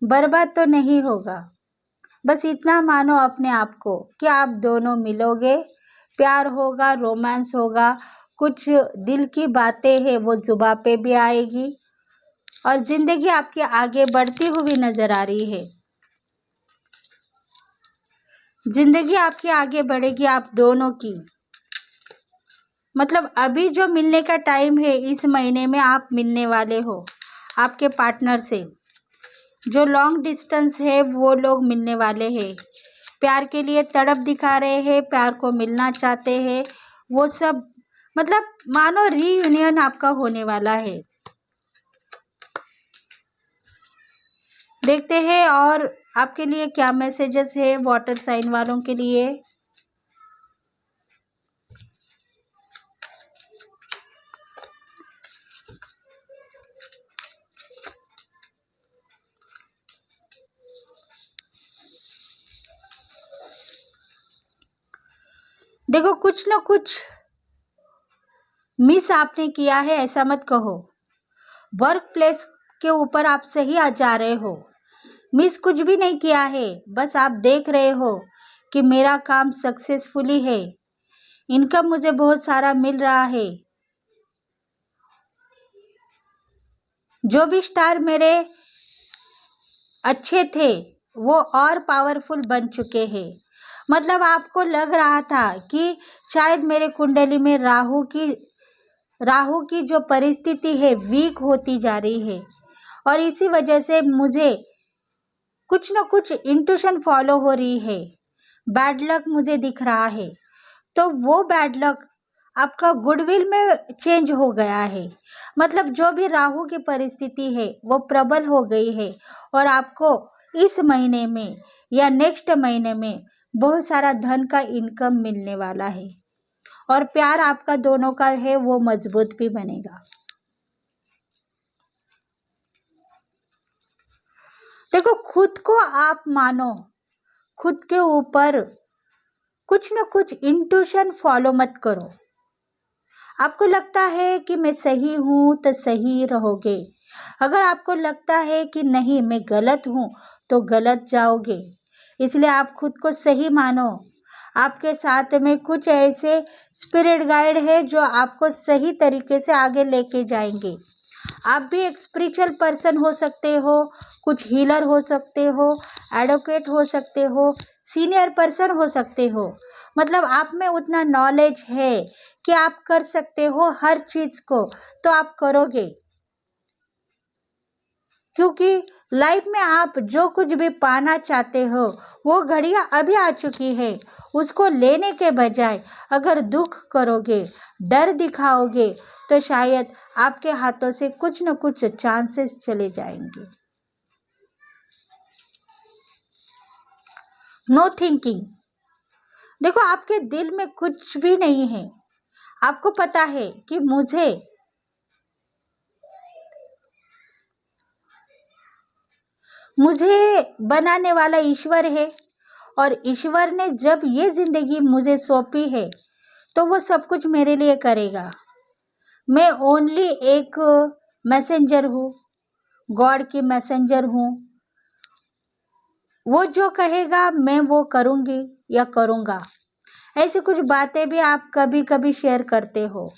बर्बाद तो नहीं होगा। बस इतना मानो अपने आप को कि आप दोनों मिलोगे, प्यार होगा, रोमांस होगा, कुछ दिल की बातें हैं वो जुबां पे भी आएगी और ज़िंदगी आपकी आगे बढ़ती हुई नज़र आ रही है। ज़िंदगी आपकी आगे बढ़ेगी आप दोनों की। मतलब अभी जो मिलने का टाइम है, इस महीने में आप मिलने वाले हो आपके पार्टनर से। जो लॉन्ग डिस्टेंस है वो लोग मिलने वाले हैं, प्यार के लिए तड़प दिखा रहे हैं, प्यार को मिलना चाहते हैं, वो सब मतलब मानो रीयूनियन आपका होने वाला है। देखते हैं और आपके लिए क्या मैसेजेस है वाटर साइन वालों के लिए। देखो, कुछ ना कुछ मिस आपने किया है, ऐसा मत कहो। वर्क प्लेस के ऊपर आप सही आ जा रहे हो, मिस कुछ भी नहीं किया है, बस आप देख रहे हो कि मेरा काम सक्सेसफुली है, इनकम मुझे बहुत सारा मिल रहा है। जो भी स्टार मेरे अच्छे थे वो और पावरफुल बन चुके हैं। मतलब आपको लग रहा था कि शायद मेरे कुंडली में राहु की जो परिस्थिति है वीक होती जा रही है और इसी वजह से मुझे कुछ ना कुछ इंट्यूशन फॉलो हो रही है, बैड लक मुझे दिख रहा है। तो वो बैड लक आपका गुडविल में चेंज हो गया है। मतलब जो भी राहु की परिस्थिति है वो प्रबल हो गई है और आपको इस महीने में या नेक्स्ट महीने में बहुत सारा धन का इनकम मिलने वाला है और प्यार आपका दोनों का है वो मजबूत भी बनेगा। देखो, खुद को आप मानो, खुद के ऊपर कुछ न कुछ इंट्यूशन फॉलो मत करो। आपको लगता है कि मैं सही हूं तो सही रहोगे, अगर आपको लगता है कि नहीं मैं गलत हूं तो गलत जाओगे। इसलिए आप खुद को सही मानो। आपके साथ में कुछ ऐसे स्पिरिट गाइड है जो आपको सही तरीके से आगे लेके जाएंगे। आप भी एक स्पिरिचुअल पर्सन हो सकते हो, कुछ हीलर हो सकते हो, एडवोकेट हो सकते हो, सीनियर पर्सन हो सकते हो। मतलब आप में उतना नॉलेज है कि आप कर सकते हो हर चीज को, तो आप करोगे। क्योंकि लाइफ में आप जो कुछ भी पाना चाहते हो वो घड़ियां अभी आ चुकी है। उसको लेने के बजाय अगर दुख करोगे, डर दिखाओगे, तो शायद आपके हाथों से कुछ न कुछ चांसेस चले जाएंगे। No thinking. देखो, आपके दिल में कुछ भी नहीं है। आपको पता है कि मुझे बनाने वाला ईश्वर है और ईश्वर ने जब ये जिंदगी मुझे सौंपी है तो वो सब कुछ मेरे लिए करेगा। मैं ओनली एक मैसेंजर हूँ, गॉड की मैसेंजर हूँ। वो जो कहेगा मैं वो करूँगी या करूँगा। ऐसी कुछ बातें भी आप कभी कभी शेयर करते हो,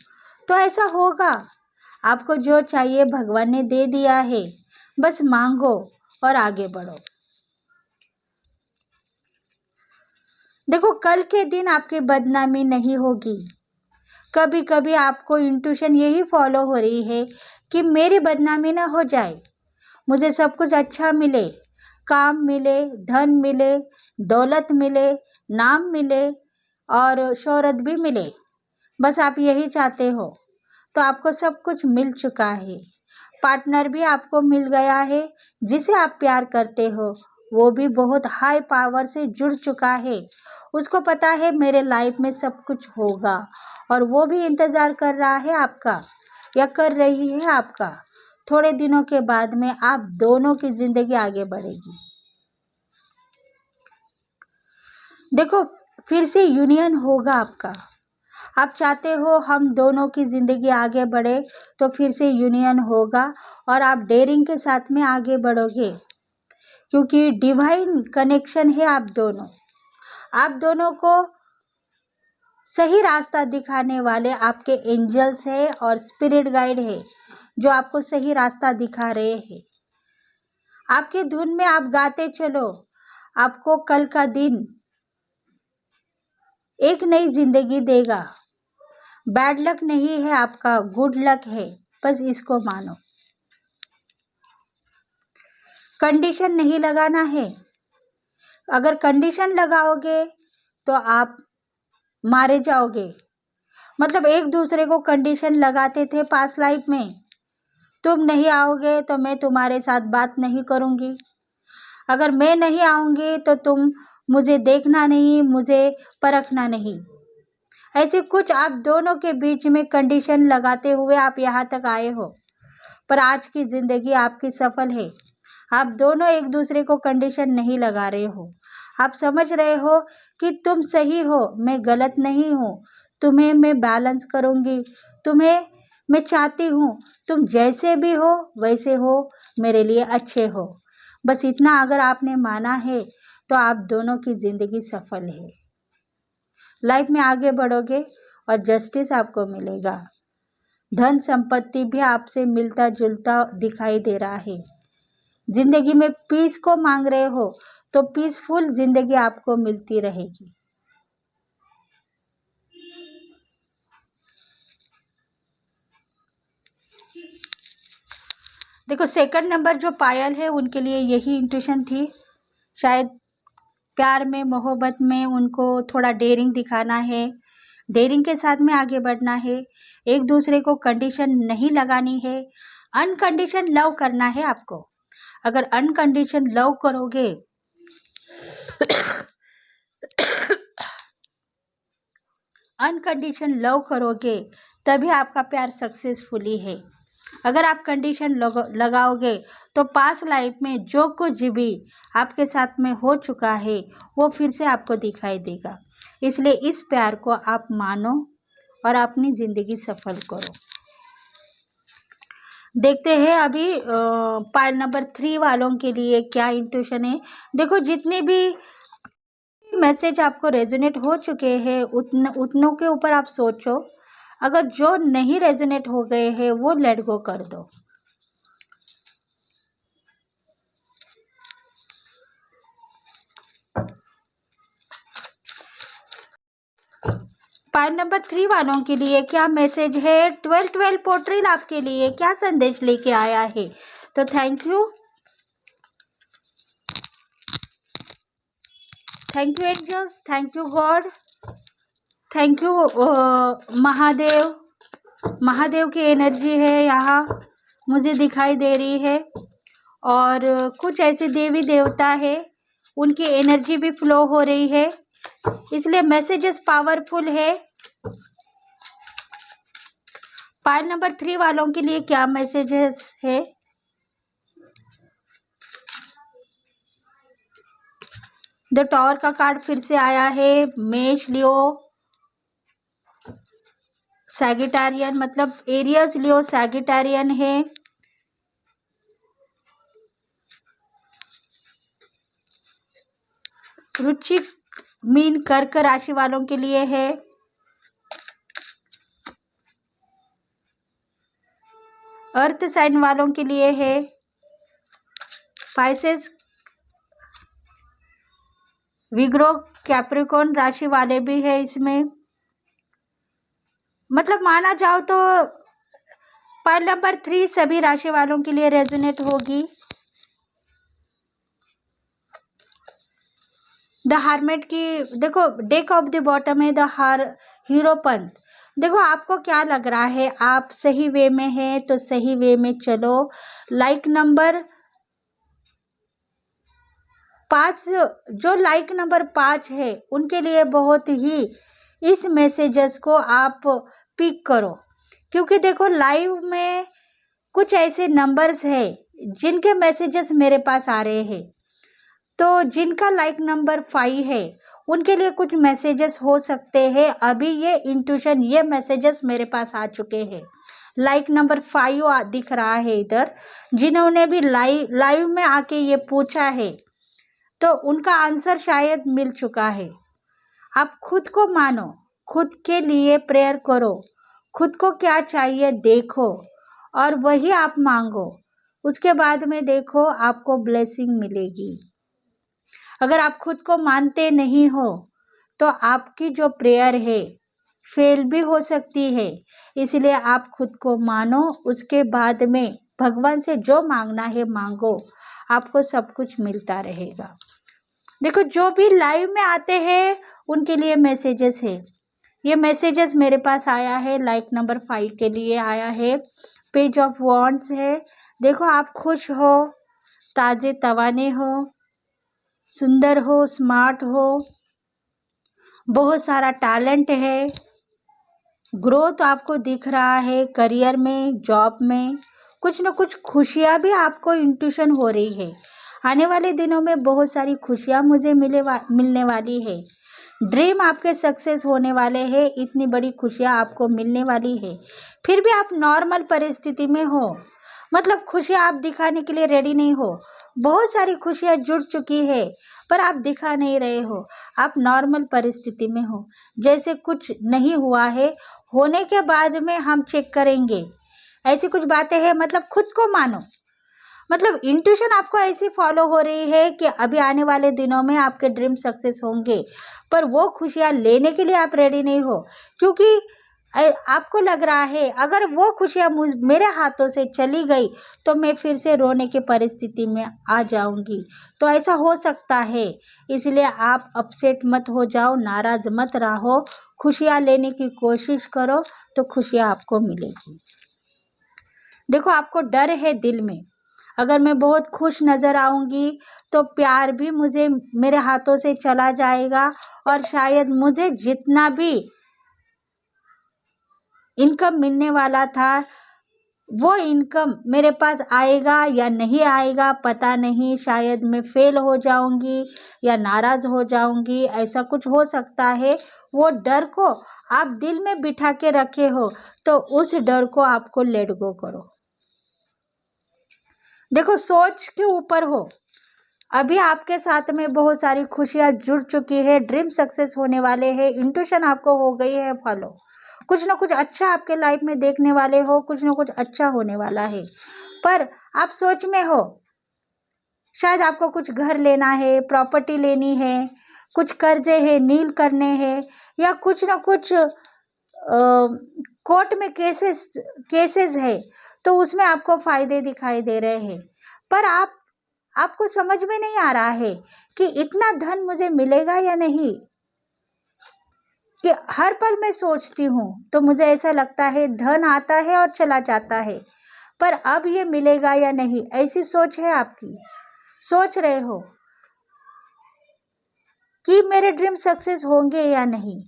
तो ऐसा होगा। आपको जो चाहिए भगवान ने दे दिया है, बस मांगो और आगे बढ़ो। देखो, कल के दिन आपकी बदनामी नहीं होगी। कभी कभी आपको इंट्यूशन यही फॉलो हो रही है कि मेरी बदनामी ना हो जाए, मुझे सब कुछ अच्छा मिले, काम मिले, धन मिले, दौलत मिले, नाम मिले और शोहरत भी मिले। बस आप यही चाहते हो। तो आपको सब कुछ मिल चुका है। पार्टनर भी आपको मिल गया है, जिसे आप प्यार करते हो वो भी बहुत हाई पावर से जुड़ चुका है। उसको पता है मेरे लाइफ में सब कुछ होगा और वो भी इंतज़ार कर रहा है आपका, या कर रही है आपका। थोड़े दिनों के बाद में आप दोनों की ज़िंदगी आगे बढ़ेगी। देखो, फिर से यूनियन होगा आपका। आप चाहते हो हम दोनों की ज़िंदगी आगे बढ़े, तो फिर से यूनियन होगा और आप डेयरिंग के साथ में आगे बढ़ोगे, क्योंकि डिवाइन कनेक्शन है आप दोनों। आप दोनों को सही रास्ता दिखाने वाले आपके एंजल्स है और स्पिरिट गाइड है जो आपको सही रास्ता दिखा रहे हैं। आपकी धुन में आप गाते चलो। आपको कल का दिन एक नई जिंदगी देगा। बैड लक नहीं है आपका, गुड लक है। बस इसको मानो। कंडीशन नहीं लगाना है। अगर कंडीशन लगाओगे तो आप मारे जाओगे। मतलब एक दूसरे को कंडीशन लगाते थे पास्ट लाइफ में, तुम नहीं आओगे तो मैं तुम्हारे साथ बात नहीं करूँगी, अगर मैं नहीं आऊँगी तो तुम मुझे देखना नहीं, मुझे परखना नहीं। ऐसे कुछ आप दोनों के बीच में कंडीशन लगाते हुए आप यहाँ तक आए हो। पर आज की ज़िंदगी आपकी सफल है। आप दोनों एक दूसरे को कंडीशन नहीं लगा रहे हो। आप समझ रहे हो कि तुम सही हो, मैं गलत नहीं हूँ, तुम्हें मैं बैलेंस करूँगी, तुम्हें मैं चाहती हूँ तुम जैसे भी हो वैसे हो, मेरे लिए अच्छे हो। बस इतना अगर आपने माना है तो आप दोनों की ज़िंदगी सफल है। लाइफ में आगे बढ़ोगे और जस्टिस आपको मिलेगा। धन संपत्ति भी आपसे मिलता जुलता दिखाई दे रहा है। जिंदगी में पीस को मांग रहे हो तो पीसफुल जिंदगी आपको मिलती रहेगी। देखो, सेकंड नंबर जो पायल है उनके लिए यही इंट्यूशन थी। शायद प्यार में, मोहब्बत में उनको थोड़ा डेयरिंग दिखाना है, डेयरिंग के साथ में आगे बढ़ना है, एक दूसरे को कंडीशन नहीं लगानी है, अनकंडीशन लव करना है आपको। अगर अनकंडीशन लव करोगे अनकंडीशन लव करोगे तभी आपका प्यार सक्सेसफुली है। अगर आप कंडीशन लगाओगे तो पास लाइफ में जो कुछ भी आपके साथ में हो चुका है वो फिर से आपको दिखाई देगा। इसलिए इस प्यार को आप मानो और अपनी ज़िंदगी सफल करो। देखते हैं अभी पाइल नंबर 3 वालों के लिए क्या इंट्यूशन है। देखो, जितने भी मैसेज आपको रेजोनेट हो चुके हैं उतनों के ऊपर आप सोचो। अगर जो नहीं रेजोनेट हो गए हैं वो लेट गो कर दो। पाइल नंबर 3 वालों के लिए क्या मैसेज है। 12 पोर्ट्रेल आपके लिए क्या संदेश लेके आया है। तो thank you angels, thank you god, thank you Mahadev की एनर्जी है यहाँ मुझे दिखाई दे रही है। और कुछ ऐसे देवी देवता है उनकी एनर्जी भी फ्लो हो रही है, इसलिए मैसेजेस पावरफुल है। पाइल नंबर 3 वालों के लिए क्या मैसेजेस है। द टॉवर का कार्ड फिर से आया है। मेष, लियो, सैगिटारियन, मतलब एरियस, लियो, सैगिटारियन है। वृश्चिक, मीन, कर्क राशि वालों के लिए है। अर्थ साइन वालों के लिए है। पाइसेस, विग्रो, कैप्रिकॉर्न राशि वाले भी है इसमें। मतलब माना जाओ तो पाइल नंबर 3 सभी राशि वालों के लिए रेजोनेट होगी। द हार्मेट की देखो, डेक ऑफ द बॉटम है द हीरोपंत। देखो, आपको क्या लग रहा है, आप सही वे में है तो सही वे में चलो। लाइक नंबर 5, जो लाइक नंबर 5 है उनके लिए बहुत ही इस मैसेजेस को आप पिक करो, क्योंकि देखो लाइव में कुछ ऐसे नंबर्स है जिनके मैसेजेस मेरे पास आ रहे हैं। तो जिनका लाइक नंबर 5 है उनके लिए कुछ मैसेजेस हो सकते हैं। अभी ये इंट्यूशन, ये मैसेजेस मेरे पास आ चुके हैं। लाइक नंबर 5 दिख रहा है इधर। जिन्होंने भी लाइव में आके ये पूछा है तो उनका आंसर शायद मिल चुका है। आप खुद को मानो, खुद के लिए प्रेयर करो, खुद को क्या चाहिए देखो और वही आप मांगो। उसके बाद में देखो आपको ब्लेसिंग मिलेगी। अगर आप खुद को मानते नहीं हो तो आपकी जो प्रेयर है फेल भी हो सकती है। इसलिए आप खुद को मानो, उसके बाद में भगवान से जो मांगना है मांगो, आपको सब कुछ मिलता रहेगा। देखो, जो भी लाइव में आते हैं उनके लिए मैसेजेस है। ये मैसेजेस मेरे पास आया है, लाइक नंबर 5 के लिए आया है। पेज ऑफ वॉन्ड्स है। देखो, आप खुश हो, ताजे तवाने हो, सुंदर हो, स्मार्ट हो, बहुत सारा टैलेंट है, ग्रोथ आपको दिख रहा है करियर में, जॉब में। कुछ न कुछ खुशियाँ भी आपको इंट्यूशन हो रही है। आने वाले दिनों में बहुत सारी खुशियाँ मुझे मिलने वाली है। ड्रीम आपके सक्सेस होने वाले हैं, इतनी बड़ी खुशियाँ आपको मिलने वाली है। फिर भी आप नॉर्मल परिस्थिति में हो, मतलब खुशियाँ आप दिखाने के लिए रेडी नहीं हो। बहुत सारी खुशियाँ जुड़ चुकी है पर आप दिखा नहीं रहे हो, आप नॉर्मल परिस्थिति में हो, जैसे कुछ नहीं हुआ है। होने के बाद में हम चेक करेंगे, ऐसी कुछ बातें हैं। मतलब खुद को मानो, मतलब इंट्यूशन आपको ऐसी फॉलो हो रही है कि अभी आने वाले दिनों में आपके ड्रीम सक्सेस होंगे, पर वो खुशियाँ लेने के लिए आप रेडी नहीं हो, क्योंकि आपको लग रहा है अगर वो खुशियाँ मेरे हाथों से चली गई तो मैं फिर से रोने की परिस्थिति में आ जाऊंगी। तो ऐसा हो सकता है, इसलिए आप अपसेट मत हो जाओ, नाराज मत रहो, खुशियाँ लेने की कोशिश करो तो खुशियाँ आपको मिलेगी। देखो, आपको डर है दिल में, अगर मैं बहुत खुश नज़र आऊँगी तो प्यार भी मुझे मेरे हाथों से चला जाएगा और शायद मुझे जितना भी इनकम मिलने वाला था वो इनकम मेरे पास आएगा या नहीं आएगा पता नहीं। शायद मैं फेल हो जाऊंगी या नाराज़ हो जाऊंगी, ऐसा कुछ हो सकता है। वो डर को आप दिल में बिठा के रखे हो तो उस डर को आपको लेट गो करो। देखो, सोच के ऊपर हो। अभी आपके साथ में बहुत सारी खुशियां जुड़ चुकी है, ड्रीम सक्सेस होने वाले हैं, इंट्यूशन आपको हो गई है फॉलो। कुछ ना कुछ अच्छा आपके लाइफ में देखने वाले हो, कुछ ना कुछ अच्छा होने वाला है। पर आप सोच में हो, शायद आपको कुछ घर लेना है, प्रॉपर्टी लेनी है, कुछ कर्जे है नील करने हैं, या कुछ ना कुछ कोर्ट में केसेस है तो उसमें आपको फायदे दिखाई दे रहे हैं। पर आपको समझ में नहीं आ रहा है कि इतना धन मुझे मिलेगा या नहीं। कि हर पल मैं सोचती हूँ तो मुझे ऐसा लगता है धन आता है और चला जाता है, पर अब ये मिलेगा या नहीं, ऐसी सोच है आपकी। सोच रहे हो कि मेरे ड्रीम सक्सेस होंगे या नहीं।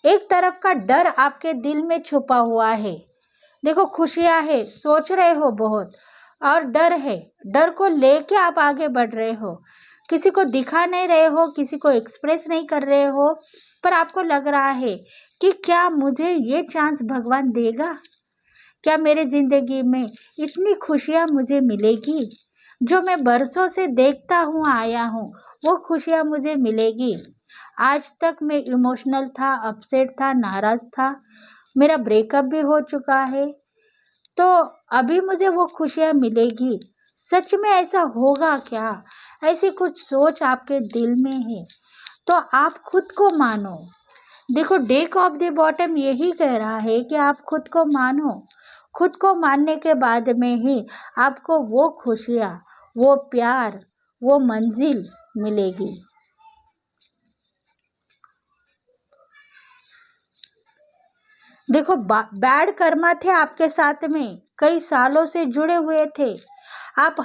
एक तरफ का डर आपके दिल में छुपा हुआ है। देखो, खुशियां है, सोच रहे हो बहुत, और डर है, डर को लेके आप आगे बढ़ रहे हो। किसी को दिखा नहीं रहे हो, किसी को एक्सप्रेस नहीं कर रहे हो, पर आपको लग रहा है कि क्या मुझे ये चांस भगवान देगा, क्या मेरे जिंदगी में इतनी खुशियां मुझे मिलेगी, जो मैं बरसों से देखता हूँ आया हूँ वो खुशियां मुझे मिलेगी। आज तक मैं इमोशनल था, अपसेट था, नाराज था, मेरा ब्रेकअप भी हो चुका है, तो अभी मुझे वो खुशियां मिलेगी। सच में ऐसा होगा क्या? ऐसी कुछ सोच आपके दिल में है तो आप खुद को मानो। देखो, डेक ऑफ द बॉटम यही कह रहा है कि आप खुद को मानो। खुद को मानने के बाद में ही आपको वो खुशियाँ, वो प्यार, वो मंजिल मिलेगी। देखो, बैड कर्मा थे आपके साथ में, कई सालों से जुड़े हुए थे। आप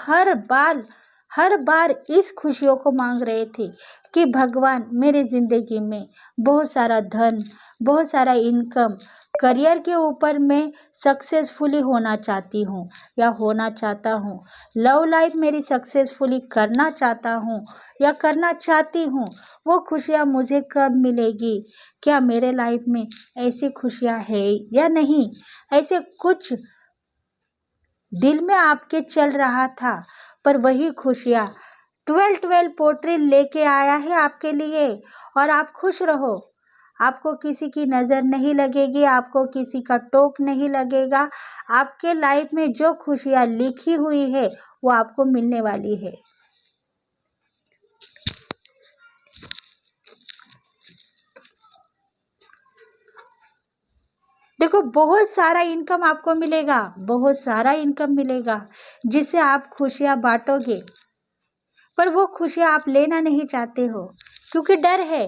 हर बार इस खुशियों को मांग रहे थे कि भगवान मेरे जिंदगी में बहुत सारा धन, बहुत सारा इनकम, करियर के ऊपर मैं सक्सेसफुली होना चाहती हूँ या होना चाहता हूँ, लव लाइफ मेरी सक्सेसफुली करना चाहता हूँ या करना चाहती हूँ। वो खुशियाँ मुझे कब मिलेगी? क्या मेरे लाइफ में ऐसी खुशियाँ है या नहीं? ऐसे कुछ दिल में आपके चल रहा था, पर वही खुशियाँ 12 पोट्री लेके आया है आपके लिए। और आप खुश रहो, आपको किसी की नज़र नहीं लगेगी, आपको किसी का टोक नहीं लगेगा। आपके लाइफ में जो खुशियाँ लिखी हुई है वो आपको मिलने वाली है। देखो, बहुत सारा इनकम आपको मिलेगा, बहुत सारा इनकम मिलेगा जिससे आप खुशियाँ बांटोगे, पर वो खुशियाँ आप लेना नहीं चाहते हो क्योंकि डर है।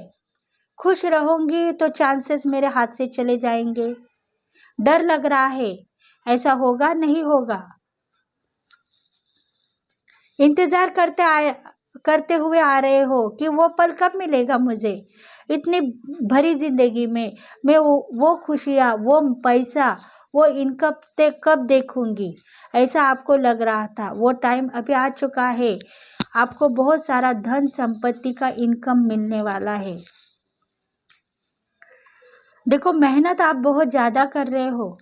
खुश रहूंगी तो चांसेस मेरे हाथ से चले जाएंगे, डर लग रहा है, ऐसा होगा नहीं होगा। इंतजार करते हुए आ रहे हो कि वो पल कब मिलेगा मुझे। इतनी भरी जिंदगी में मैं वो खुशियाँ, वो पैसा, वो इनकम कब देखूंगी, ऐसा आपको लग रहा था। वो टाइम अभी आ चुका है, आपको बहुत सारा धन संपत्ति का इनकम मिलने वाला है। देखो, मेहनत आप बहुत ज़्यादा कर रहे हो,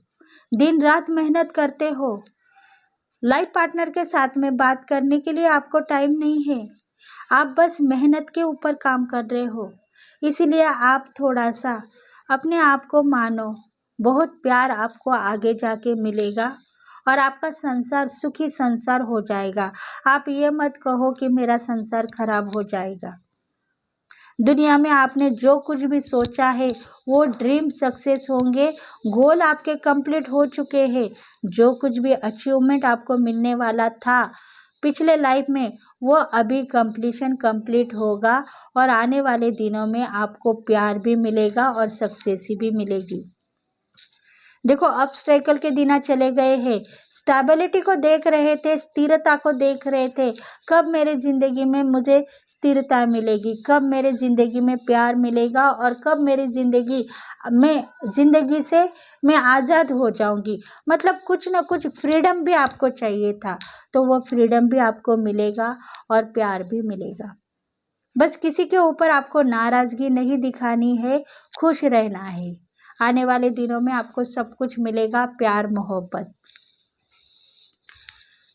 दिन रात मेहनत करते हो। लाइफ पार्टनर के साथ में बात करने के लिए आपको टाइम नहीं है, आप बस मेहनत के ऊपर काम कर रहे हो। इसीलिए आप थोड़ा सा अपने आप को मानो, बहुत प्यार आपको आगे जाके मिलेगा और आपका संसार सुखी संसार हो जाएगा। आप ये मत कहो कि मेरा संसार खराब हो जाएगा। दुनिया में आपने जो कुछ भी सोचा है वो ड्रीम सक्सेस होंगे, गोल आपके कंप्लीट हो चुके हैं। जो कुछ भी अचीवमेंट आपको मिलने वाला था पिछले लाइफ में वो अभी कंप्लीट होगा और आने वाले दिनों में आपको प्यार भी मिलेगा और सक्सेस भी मिलेगी। देखो ऑब्स्टेकल के दिन चले गए हैं, स्टेबिलिटी को देख रहे थे, स्थिरता को देख रहे थे। कब मेरे ज़िंदगी में मुझे स्थिरता मिलेगी, कब मेरे ज़िंदगी में प्यार मिलेगा और कब मेरी ज़िंदगी से मैं आज़ाद हो जाऊंगी। मतलब कुछ ना कुछ फ्रीडम भी आपको चाहिए था, तो वो फ्रीडम भी आपको मिलेगा और प्यार भी मिलेगा। बस किसी के ऊपर आपको नाराज़गी नहीं दिखानी है, खुश रहना है। आने वाले दिनों में आपको सब कुछ मिलेगा, प्यार मोहब्बत।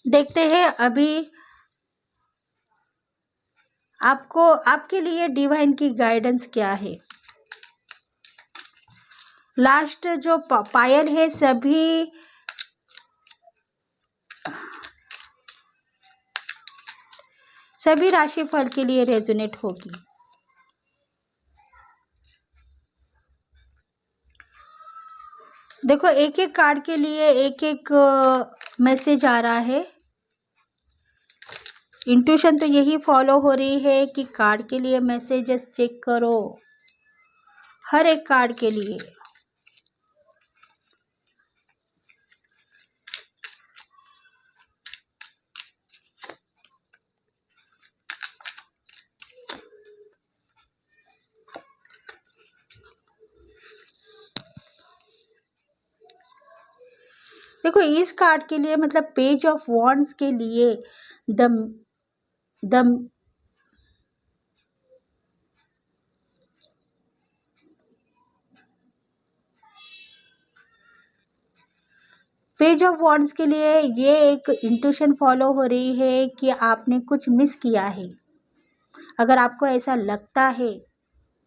देखते हैं अभी आपके लिए डिवाइन की गाइडेंस क्या है। लास्ट जो पायल है सभी राशिफल के लिए रेजोनेट होगी। देखो एक एक कार्ड के लिए एक एक मैसेज आ रहा है। इंट्यूशन तो यही फॉलो हो रही है कि कार्ड के लिए मैसेजेस चेक करो, हर एक कार्ड के लिए। देखो इस कार्ड के लिए मतलब पेज ऑफ वॉन्ड्स के लिए द पेज ऑफ वॉन्ड्स के लिए ये एक इंट्यूशन फॉलो हो रही है कि आपने कुछ मिस किया है। अगर आपको ऐसा लगता है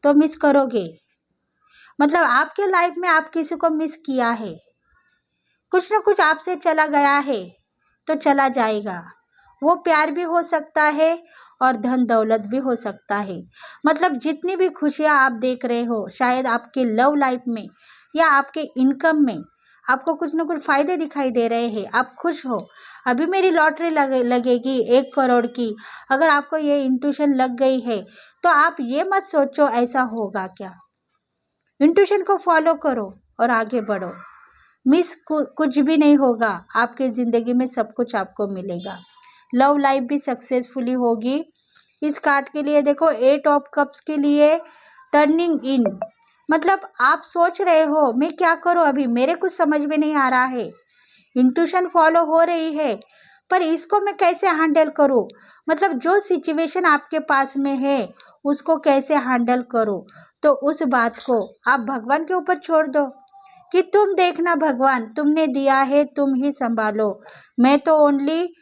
तो मिस करोगे। मतलब आपके लाइफ में आप किसी को मिस किया है, कुछ ना कुछ आपसे चला गया है तो चला जाएगा। वो प्यार भी हो सकता है और धन दौलत भी हो सकता है। मतलब जितनी भी खुशियाँ आप देख रहे हो, शायद आपके लव लाइफ में या आपके इनकम में आपको कुछ ना कुछ फ़ायदे दिखाई दे रहे हैं, आप खुश हो। अभी मेरी लॉटरी लगेगी 1 करोड़ की। अगर आपको ये इंट्यूशन लग गई है तो आप ये मत सोचो ऐसा होगा क्या। इंट्यूशन को फॉलो करो और आगे बढ़ो। मिस कुछ भी नहीं होगा, आपके ज़िंदगी में सब कुछ आपको मिलेगा। लव लाइफ भी सक्सेसफुली होगी। इस कार्ड के लिए देखो 8 ऑफ कप्स के लिए टर्निंग इन। मतलब आप सोच रहे हो मैं क्या करूं, अभी मेरे कुछ समझ में नहीं आ रहा है। इंट्यूशन फॉलो हो रही है पर इसको मैं कैसे हैंडल करूं। मतलब जो सिचुएशन आपके पास में है उसको कैसे हैंडल करूं, तो उस बात को आप भगवान के ऊपर छोड़ दो कि तुम देखना भगवान, तुमने दिया है तुम ही संभालो। मैं तो ओनली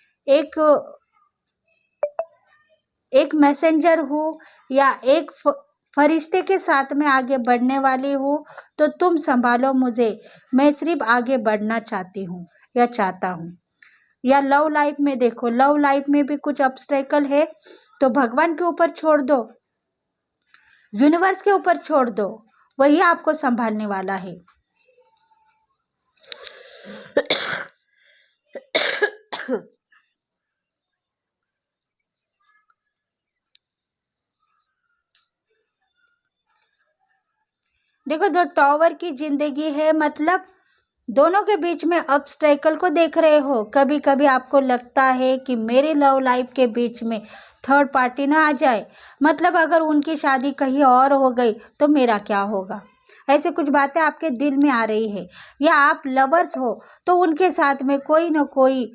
एक मैसेंजर हूँ या एक फरिश्ते के साथ में आगे बढ़ने वाली हूँ, तो तुम संभालो मुझे। मैं सिर्फ आगे बढ़ना चाहती हूँ या चाहता हूँ। या लव लाइफ में देखो, लव लाइफ में भी कुछ ऑब्स्टेकल है तो भगवान के ऊपर छोड़ दो, यूनिवर्स के ऊपर छोड़ दो, वही आपको संभालने वाला है। देखो जो टॉवर की जिंदगी है, मतलब दोनों के बीच में ऑब्स्टेकल को देख रहे हो। कभी कभी आपको लगता है कि मेरे लव लाइफ के बीच में थर्ड पार्टी ना आ जाए, मतलब अगर उनकी शादी कहीं और हो गई तो मेरा क्या होगा। ऐसे कुछ बातें आपके दिल में आ रही है। या आप लवर्स हो तो उनके साथ में कोई ना कोई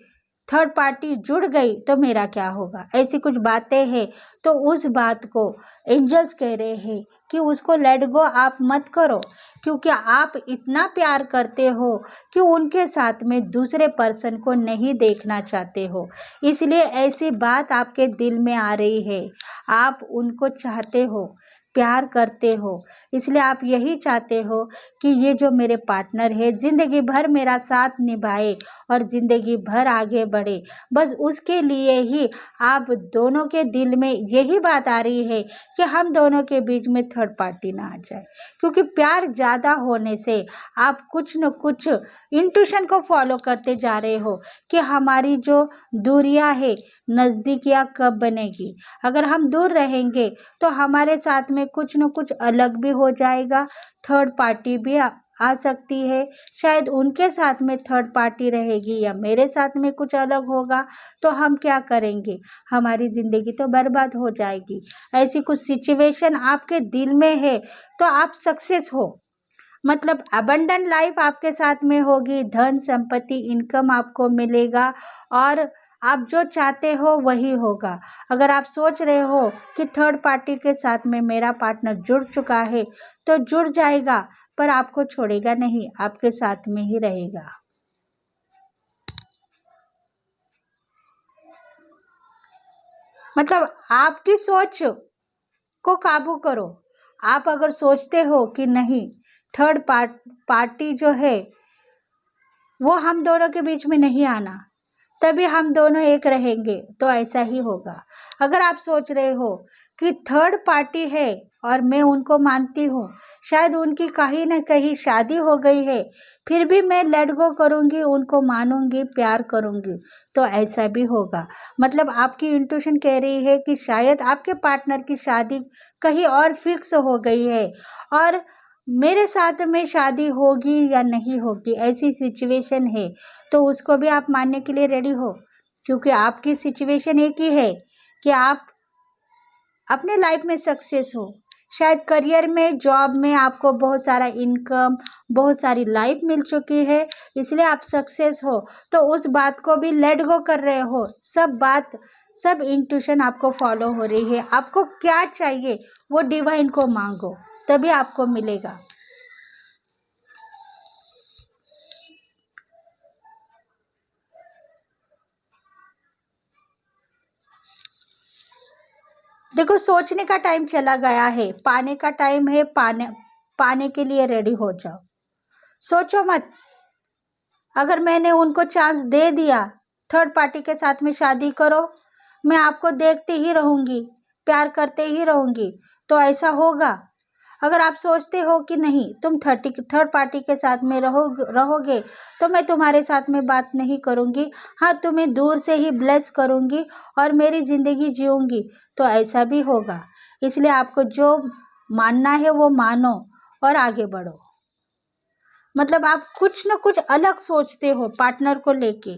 थर्ड पार्टी जुड़ गई तो मेरा क्या होगा। ऐसी कुछ बातें हैं, तो उस बात को एंजल्स कह रहे हैं कि उसको लेट गो आप मत करो, क्योंकि आप इतना प्यार करते हो कि उनके साथ में दूसरे पर्सन को नहीं देखना चाहते हो। इसलिए ऐसी बात आपके दिल में आ रही है। आप उनको चाहते हो, प्यार करते हो, इसलिए आप यही चाहते हो कि ये जो मेरे पार्टनर है ज़िंदगी भर मेरा साथ निभाए और ज़िंदगी भर आगे बढ़े। बस उसके लिए ही आप दोनों के दिल में यही बात आ रही है कि हम दोनों के बीच में थर्ड पार्टी ना आ जाए। क्योंकि प्यार ज़्यादा होने से आप कुछ न कुछ इंट्यूशन को फॉलो करते जा रहे हो कि हमारी जो दूरियां है नज़दीकियां कब बनेगी। अगर हम दूर रहेंगे तो हमारे साथ में कुछ न कुछ अलग भी हो जाएगा, थर्ड पार्टी भी आ सकती है, शायद उनके साथ में थर्ड पार्टी रहेगी या मेरे साथ में कुछ अलग होगा, तो हम क्या करेंगे? हमारी ज़िंदगी तो बर्बाद हो जाएगी। ऐसी कुछ सिचुएशन आपके दिल में है तो आप सक्सेस हो, मतलब अबंडेंट लाइफ आपके साथ में होगी, धन संपत्ति इनकम आपको मिलेगा और आप जो चाहते हो वही होगा। अगर आप सोच रहे हो कि थर्ड पार्टी के साथ में मेरा पार्टनर जुड़ चुका है तो जुड़ जाएगा, पर आपको छोड़ेगा नहीं, आपके साथ में ही रहेगा। मतलब आपकी सोच को काबू करो। आप अगर सोचते हो कि नहीं, थर्ड पार्टी जो है वो हम दोनों के बीच में नहीं आना, तभी हम दोनों एक रहेंगे, तो ऐसा ही होगा। अगर आप सोच रहे हो कि थर्ड पार्टी है और मैं उनको मानती हूँ, शायद उनकी कहीं ना कहीं शादी हो गई है, फिर भी मैं लेट गो करूँगी, उनको मानूंगी, प्यार करूँगी, तो ऐसा भी होगा। मतलब आपकी इंट्यूशन कह रही है कि शायद आपके पार्टनर की शादी कहीं और फिक्स हो गई है और मेरे साथ में शादी होगी या नहीं होगी, ऐसी सिचुएशन है, तो उसको भी आप मानने के लिए रेडी हो। क्योंकि आपकी सिचुएशन एक ही है कि आप अपने लाइफ में सक्सेस हो, शायद करियर में, जॉब में आपको बहुत सारा इनकम, बहुत सारी लाइफ मिल चुकी है, इसलिए आप सक्सेस हो, तो उस बात को भी लेट गो कर रहे हो। सब इंट्यूशन आपको फॉलो हो रही है। आपको क्या चाहिए वो डिवाइन को मांगो, तभी आपको मिलेगा। देखो, सोचने का टाइम चला गया है, पाने का टाइम है, पाने के लिए रेडी हो जाओ। सोचो मत, अगर मैंने उनको चांस दे दिया थर्ड पार्टी के साथ में शादी करो, मैं आपको देखती ही रहूंगी, प्यार करते ही रहूंगी, तो ऐसा होगा? अगर आप सोचते हो कि नहीं, तुम थर्ड पार्टी के साथ में रहोगे तो मैं तुम्हारे साथ में बात नहीं करूंगी, हाँ तुम्हें दूर से ही ब्लेस करूंगी और मेरी ज़िंदगी जीऊंगी, तो ऐसा भी होगा। इसलिए आपको जो मानना है वो मानो और आगे बढ़ो। मतलब आप कुछ ना कुछ अलग सोचते हो पार्टनर को लेके,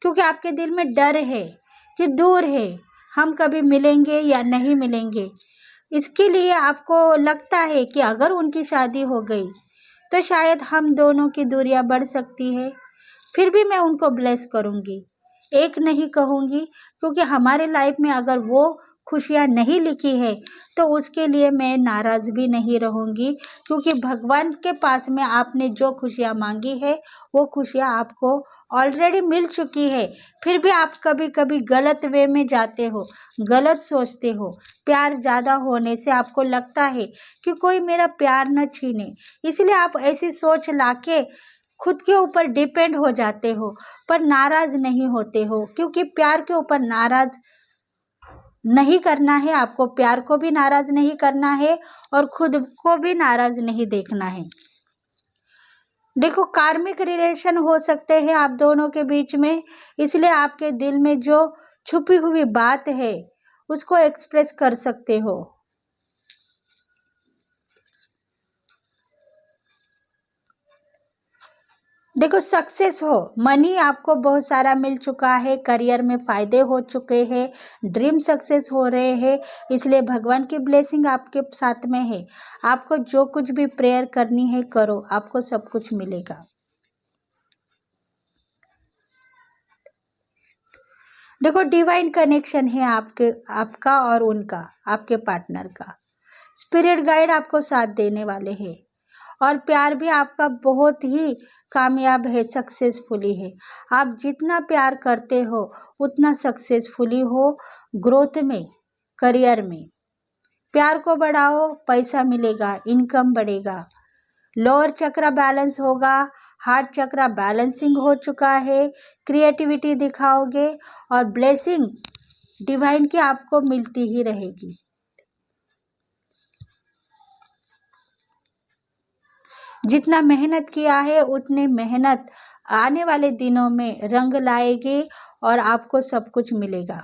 क्योंकि आपके दिल में डर है कि दूर है, हम कभी मिलेंगे या नहीं मिलेंगे। इसके लिए आपको लगता है कि अगर उनकी शादी हो गई तो शायद हम दोनों की दूरियां बढ़ सकती है, फिर भी मैं उनको ब्लेस करूंगी, एक नहीं कहूंगी, क्योंकि हमारे लाइफ में अगर वो खुशियाँ नहीं लिखी है तो उसके लिए मैं नाराज़ भी नहीं रहूंगी, क्योंकि भगवान के पास में आपने जो खुशियाँ मांगी है वो खुशियाँ आपको ऑलरेडी मिल चुकी है। फिर भी आप कभी कभी गलत वे में जाते हो, गलत सोचते हो, प्यार ज़्यादा होने से आपको लगता है कि कोई मेरा प्यार न छीने, इसलिए आप ऐसी सोच लाके खुद के ऊपर डिपेंड हो जाते हो, पर नाराज नहीं होते हो, क्योंकि प्यार के ऊपर नाराज नहीं करना है। आपको प्यार को भी नाराज नहीं करना है और खुद को भी नाराज नहीं देखना है। देखो, कार्मिक रिलेशन हो सकते हैं आप दोनों के बीच में, इसलिए आपके दिल में जो छुपी हुई बात है उसको एक्सप्रेस कर सकते हो। देखो, सक्सेस हो, मनी आपको बहुत सारा मिल चुका है, करियर में फायदे हो चुके हैं, ड्रीम सक्सेस हो रहे हैं, इसलिए भगवान की ब्लेसिंग आपके साथ में है। आपको जो कुछ भी प्रेयर करनी है करो, आपको सब कुछ मिलेगा। देखो, डिवाइन कनेक्शन है आपका और उनका, आपके पार्टनर का। स्पिरिट गाइड आपको साथ देने वाले हैं और प्यार भी आपका बहुत ही कामयाब है, सक्सेसफुली है। आप जितना प्यार करते हो उतना सक्सेसफुली हो ग्रोथ में, करियर में। प्यार को बढ़ाओ, पैसा मिलेगा, इनकम बढ़ेगा, लोअर चक्रा बैलेंस होगा, हार्ट चक्रा बैलेंसिंग हो चुका है, क्रिएटिविटी दिखाओगे और ब्लेसिंग डिवाइन की आपको मिलती ही रहेगी। जितना मेहनत किया है उतनी मेहनत आने वाले दिनों में रंग लाएगी और आपको सब कुछ मिलेगा।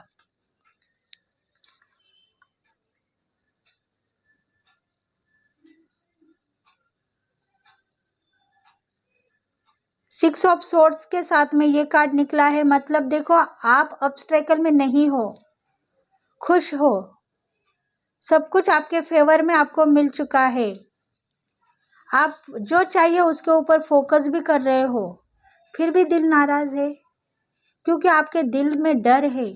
सिक्स ऑफ सोर्ड्स के साथ में ये कार्ड निकला है, मतलब देखो आप ऑब्स्टेकल में नहीं हो, खुश हो, सब कुछ आपके फेवर में आपको मिल चुका है, आप जो चाहिए उसके ऊपर फोकस भी कर रहे हो, फिर भी दिल नाराज है क्योंकि आपके दिल में डर है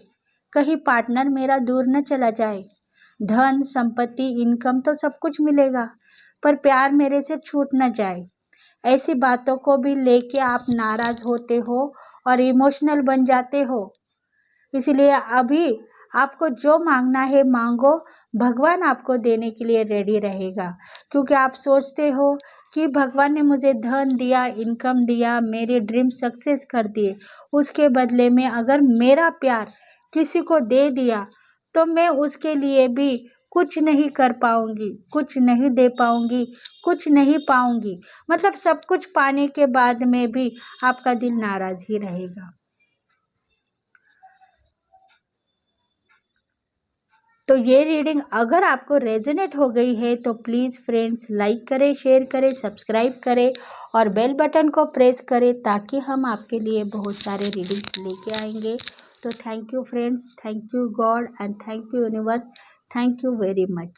कहीं पार्टनर मेरा दूर न चला जाए। धन संपत्ति इनकम तो सब कुछ मिलेगा पर प्यार मेरे से छूट न जाए, ऐसी बातों को भी लेके आप नाराज होते हो और इमोशनल बन जाते हो। इसलिए अभी आपको जो मांगना है मांगो, भगवान आपको देने के लिए रेडी रहेगा क्योंकि आप सोचते हो कि भगवान ने मुझे धन दिया, इनकम दिया, मेरे ड्रीम सक्सेस कर दिए, उसके बदले में अगर मेरा प्यार किसी को दे दिया तो मैं उसके लिए भी कुछ नहीं कर पाऊंगी, कुछ नहीं दे पाऊंगी, कुछ नहीं पाऊंगी, मतलब सब कुछ पाने के बाद में भी आपका दिल नाराज ही रहेगा। तो ये रीडिंग अगर आपको रेजोनेट हो गई है तो प्लीज़ फ्रेंड्स लाइक करें, शेयर करें, सब्सक्राइब करें और बेल बटन को प्रेस करें ताकि हम आपके लिए बहुत सारे रीडिंग्स लेके आएंगे। तो thank you friends, thank you God and thank you universe, thank you very much.